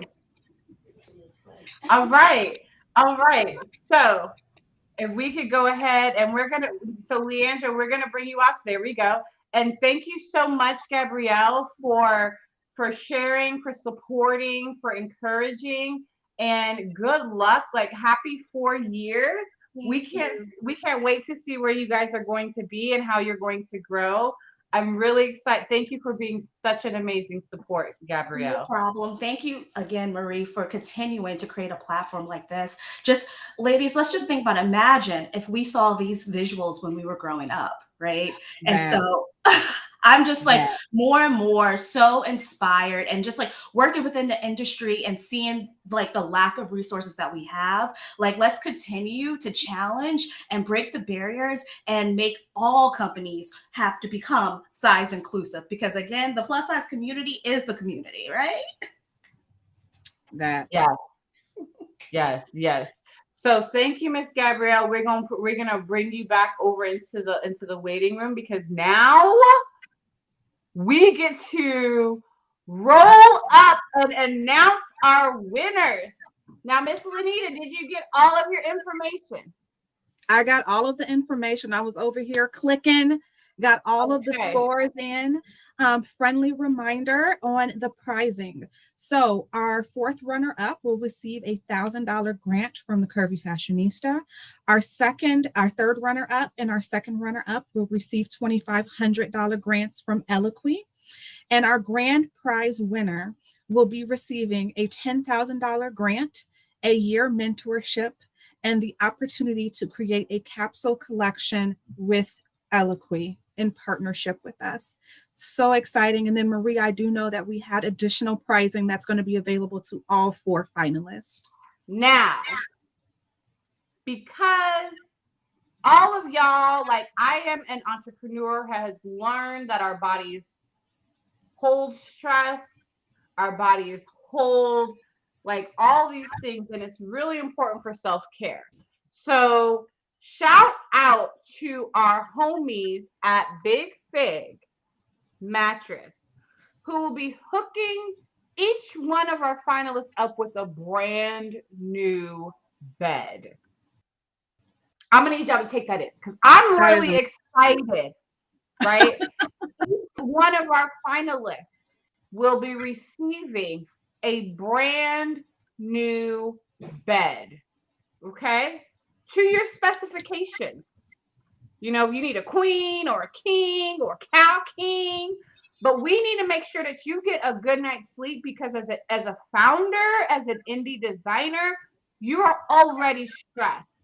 All right. So if we could go ahead and so Leandra, we're gonna bring you up. There we go. And thank you so much, Gabrielle, for sharing, for supporting, for encouraging, and good luck. Like, happy 4 years. We can't wait to see where you guys are going to be and how you're going to grow. I'm really excited. Thank you for being such an amazing support, Gabrielle. No problem. Thank you again, Marie, for continuing to create a platform like this. Just, ladies, let's just think about it. Imagine if we saw these visuals when we were growing up, right? And so I'm just like more and more so inspired, and just like working within the industry and seeing like the lack of resources that we have. Like, let's continue to challenge and break the barriers and make all companies have to become size inclusive, because again, the plus size community is the community, right? Yes. So thank you, Miss Gabrielle. We're gonna bring you back over into the waiting room, because now we get to roll up and announce our winners. Now, Miss Lanita, did you get all of your information? I got all of the information. I was over here clicking, got all of the scores in. Friendly reminder on the prizing. So our fourth runner-up will receive a $1,000 grant from the Curvy Fashionista. Our third runner-up and our second runner-up will receive $2,500 grants from Eloquy. And our grand prize winner will be receiving a $10,000 grant, a year mentorship, and the opportunity to create a capsule collection with Eloquy in partnership with us. So exciting. And then, Marie, I do know that we had additional pricing that's going to be available to all 4 finalists. Now, because all of y'all, like I am an entrepreneur, has learned that our bodies hold stress, our bodies hold like all these things, and it's really important for self-care. So shout out to our homies at Big Fig Mattress, who will be hooking each one of our finalists up with a brand new bed. I'm gonna need y'all to take that in, because I'm really excited, right? One of our finalists will be receiving a brand new bed, okay? To your specifications. You know, if you need a queen or a king or cow king, but we need to make sure that you get a good night's sleep, because as a founder, as an indie designer, you are already stressed.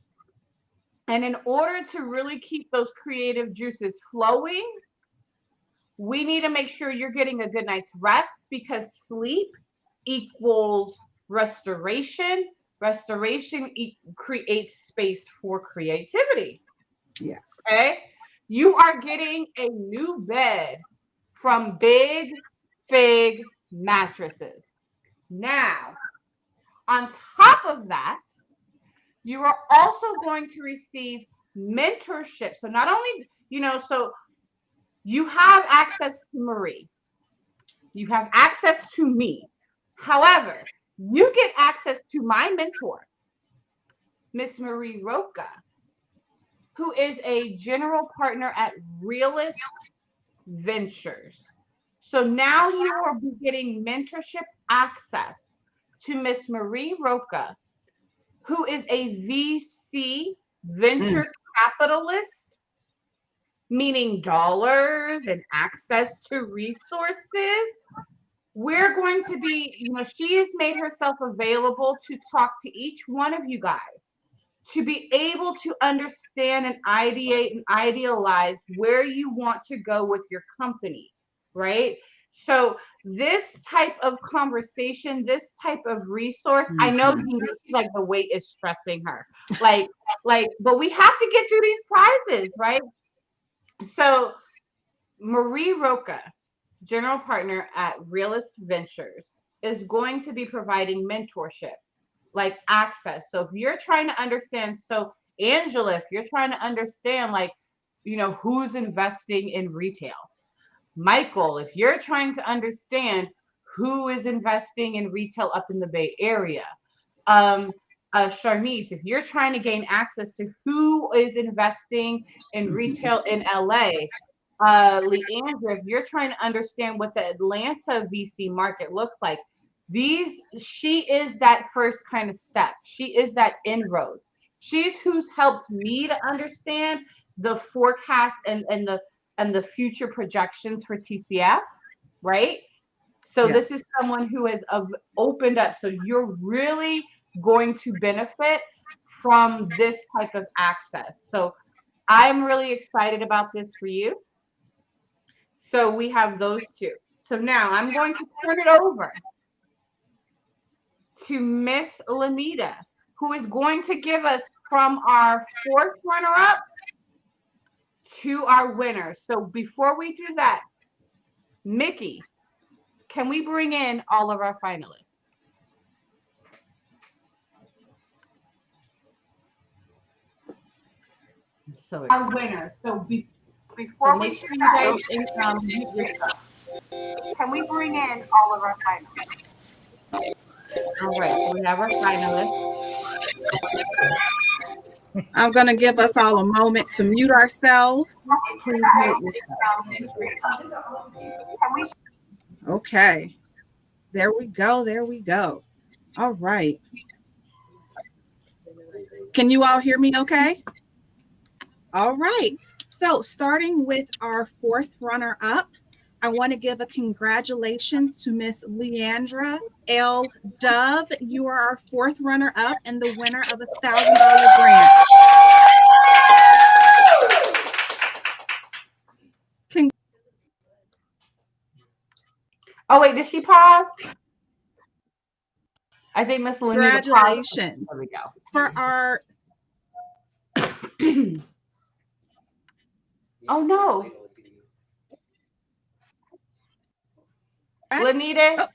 And in order to really keep those creative juices flowing, we need to make sure you're getting a good night's rest, because sleep equals restoration, Restoration creates space for creativity. Yes. Okay. You are getting a new bed from Big Fig Mattresses. Now, on top of that, you are also going to receive mentorship. So not only, so you have access to Marie, you have access to me. However, you get access to my mentor, Miss Marie Roca, who is a general partner at Realist Ventures. So now you will be getting mentorship access to Miss Marie Roca, who is a VC venture capitalist, meaning dollars and access to resources. We're going to be, she has made herself available to talk to each one of you guys, to be able to understand and ideate and idealize where you want to go with your company, right? So this type of conversation, this type of resource, I know she's like the weight is stressing her. Like, but we have to get through these prizes, right? So Marie Roca, general partner at Realist Ventures, is going to be providing mentorship, like access. So if you're trying to understand, so Angela, if you're trying to understand, like, who's investing in retail, Michael, if you're trying to understand who is investing in retail up in the Bay Area, Sharnice, if you're trying to gain access to who is investing in retail in LA, Leandra, if you're trying to understand what the Atlanta VC market looks like, she is that first kind of step. She is that inroad. She's who's helped me to understand the forecast and the future projections for TCF, right? So Yes. This is someone who has opened up. So you're really going to benefit from this type of access. So I'm really excited about this for you. So we have those two. So now I'm going to turn it over to Miss Lanita, who is going to give us from our fourth runner-up to our winner. So before we do that, Mickey, can we bring in all of our finalists? So our winner. So before we sure you guys mute yourself, can we bring in all of our finalists? All right, so we have our finalists. I'm going to give us all a moment to mute ourselves. Please mute yourself. Okay. There we go. There we go. All right. Can you all hear me okay? All right. So starting with our fourth runner-up, I want to give a congratulations to Miss Leandra L. Dove. You are our fourth runner-up and the winner of a $1,000 grant. Oh, wait, did she pause? I think Miss Lanita paused. Congratulations. There we go. For our... Oh, no. Lanita,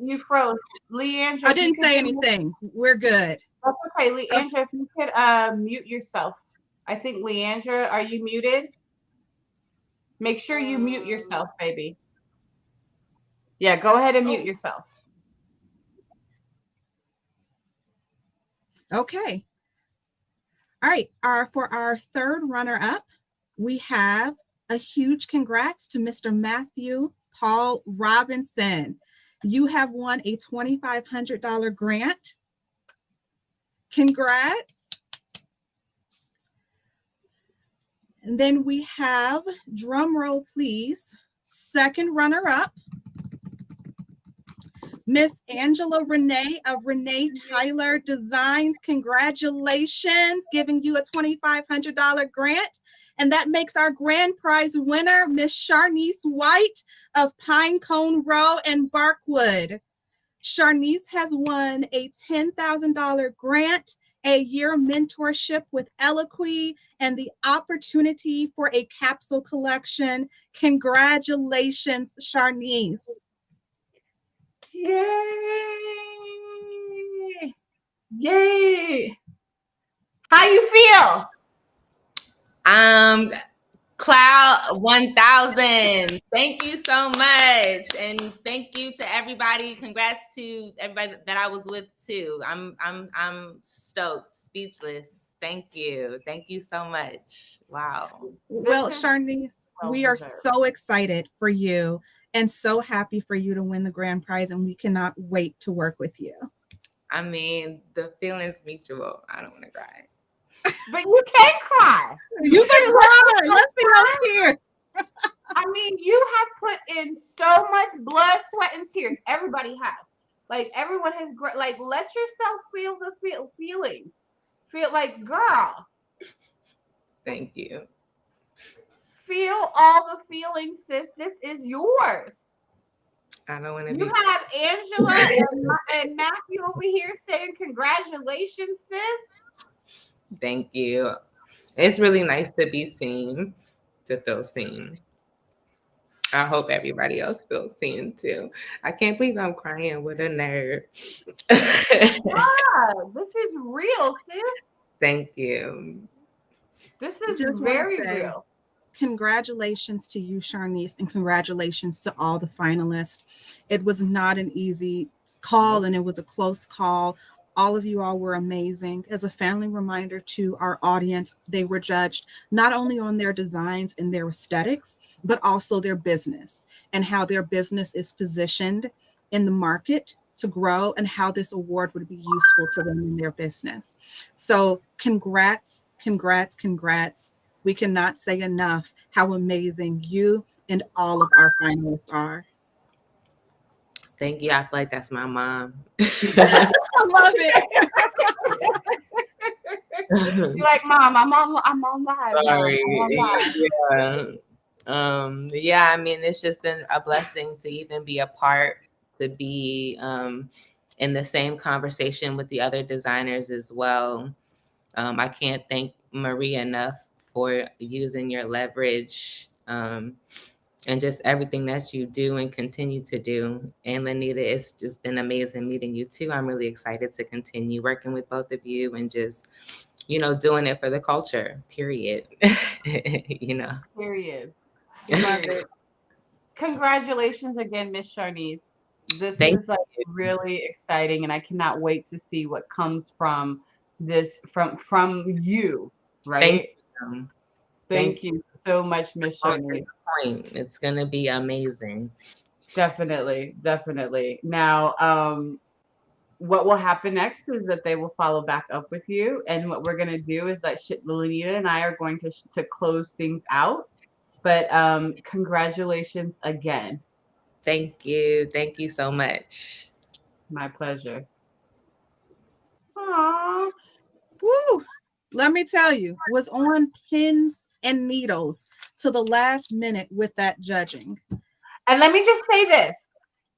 you froze. Leandra, I didn't say anything. We're good. That's okay. Leandra, if you could mute yourself. I think, Leandra, are you muted? Make sure you mute yourself, baby. Yeah, go ahead and mute yourself. Okay. All right. For our third runner-up, we have a huge congrats to Mr. Matthew Paul Robinson. You have won a $2,500 grant. Congrats. And then we have, drum roll please, second runner-up, Miss Angela Renee of Renee Tyler Designs. Congratulations, giving you a $2,500 grant. And that makes our grand prize winner, Miss Sharnice White of Pinecone Row and Barkwood. Sharnice has won a $10,000 grant, a year mentorship with Eloquy, and the opportunity for a capsule collection. Congratulations, Sharnice. Yay! Yay! How you feel? Cloud 1000. Thank you so much. And thank you to everybody. Congrats to everybody that I was with too. I'm stoked, speechless. Thank you. Thank you so much. Wow. Well, Sharnice, we are so excited for you and so happy for you to win the grand prize, and we cannot wait to work with you. I mean, the feeling's mutual. I don't want to cry. But you can cry. You can cry. Let's see those tears. I mean, you have put in so much blood, sweat, and tears. Everybody has. Like, everyone has, like, let yourself feel the feelings. Feel like, girl. Thank you. Feel all the feelings, sis. This is yours. I don't want to You be. have Angela and Matthew over here saying congratulations, sis. Thank you. It's really nice to be seen, to feel seen. I hope everybody else feels seen too. I can't believe I'm crying with a nerve. Wow, this is real, sis. Thank you. This is Just very say, real. Congratulations to you, Sharnice, and congratulations to all the finalists. It was not an easy call, and it was a close call. All of you all were amazing. As a family reminder to our audience, they were judged not only on their designs and their aesthetics, but also their business and how their business is positioned in the market to grow and how this award would be useful to them in their business. So congrats, congrats, congrats. We cannot say enough how amazing you and all of our finalists are. Thank you. I feel like that's my mom. I love it. You're like, Mom, I'm on live. Sorry. Mom, I'm on live. Yeah, I mean, it's just been a blessing to even be a part, to be in the same conversation with the other designers as well. I can't thank Marie enough for using your leverage and just everything that you do and continue to do. And Lanita, it's just been amazing meeting you too. I'm really excited to continue working with both of you and just, doing it for the culture, period. Period. Love it. Congratulations again, Miss Sharnice. This Thank is like really exciting, and I cannot wait to see what comes from this from you, right? Thank you so much, Miss Sharnice. It's gonna be amazing. Definitely, definitely. Now, what will happen next is that they will follow back up with you, and what we're gonna do is that Lanita and I are going to close things out. But congratulations again. Thank you. Thank you so much. My pleasure. Aww. Woo. Let me tell you, was on pins and needles to the last minute with that judging. And let me just say this.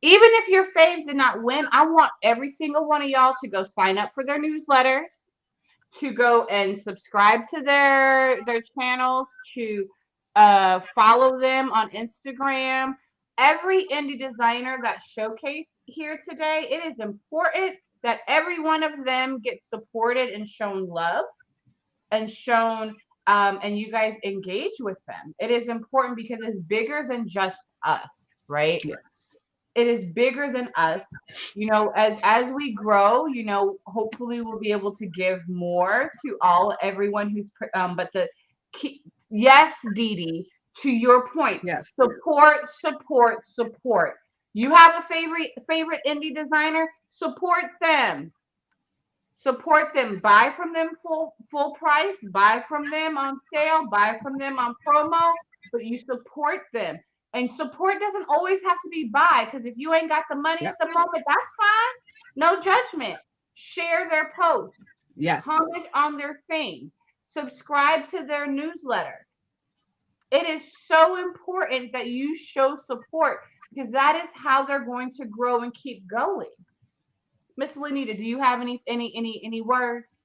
Even if your fave did not win, I want every single one of y'all to go sign up for their newsletters, to go and subscribe to their channels, to follow them on Instagram. Every indie designer that showcased here today, it is important that every one of them gets supported and shown love and shown and you guys engage with them. It is important because it's bigger than just us, right? Yes. It is bigger than us. As we grow, hopefully we'll be able to give more to everyone who's but the key, yes, Dee Dee, to your point, yes, support. You have a favorite indie designer, support them. Support them. Buy from them full price. Buy from them on sale. Buy from them on promo. But you support them. And support doesn't always have to be buy, because if you ain't got the money at the moment, that's fine. No judgment. Share their posts. Yes. Comment on their thing. Subscribe to their newsletter. It is so important that you show support, because that is how they're going to grow and keep going. Miss Lanita, do you have any words?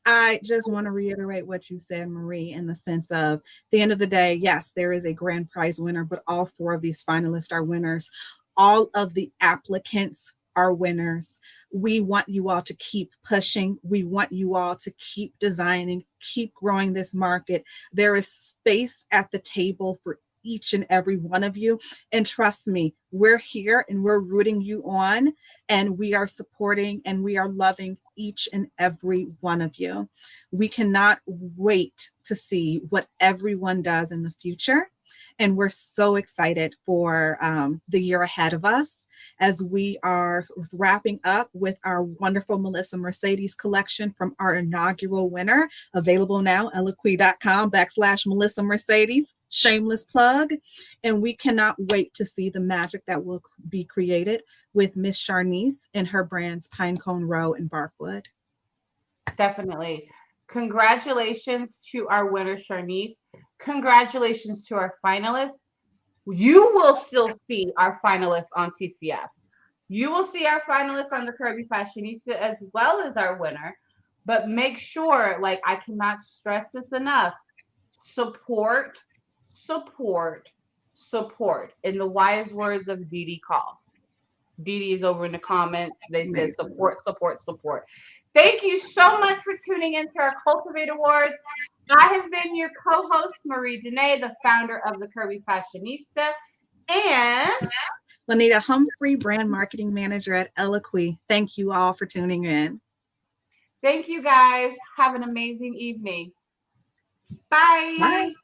I just want to reiterate what you said, Marie, in the sense of the end of the day, yes, there is a grand prize winner, but all 4 of these finalists are winners. All of the applicants are winners. We want you all to keep pushing. We want you all to keep designing, keep growing this market. There is space at the table for each and every one of you. And trust me, we're here and we're rooting you on, and we are supporting and we are loving each and every one of you. We cannot wait to see what everyone does in the future. And we're so excited for the year ahead of us as we are wrapping up with our wonderful Melissa Mercedes collection from our inaugural winner, available now, eloquii.com/Melissa Mercedes, shameless plug. And we cannot wait to see the magic that will be created with Miss Charnice and her brands Pinecone Row and Barkwood. Definitely. Congratulations to our winner, Charnice. Congratulations to our finalists. You will still see our finalists on TCF. You will see our finalists on the Curvy Fashionista as well as our winner. But make sure, like, I cannot stress this enough, support, support, support. In the wise words of Dee Dee Call. Dee Dee is over in the comments. They said support, support, support. Thank you so much for tuning into our Cultivate Awards. I have been your co-host, Marie Denee, the founder of the Curvy Fashionista, and Lanita Humphrey, brand marketing manager at Eloquii. Thank you all for tuning in. Thank you guys. Have an amazing evening. Bye. Bye.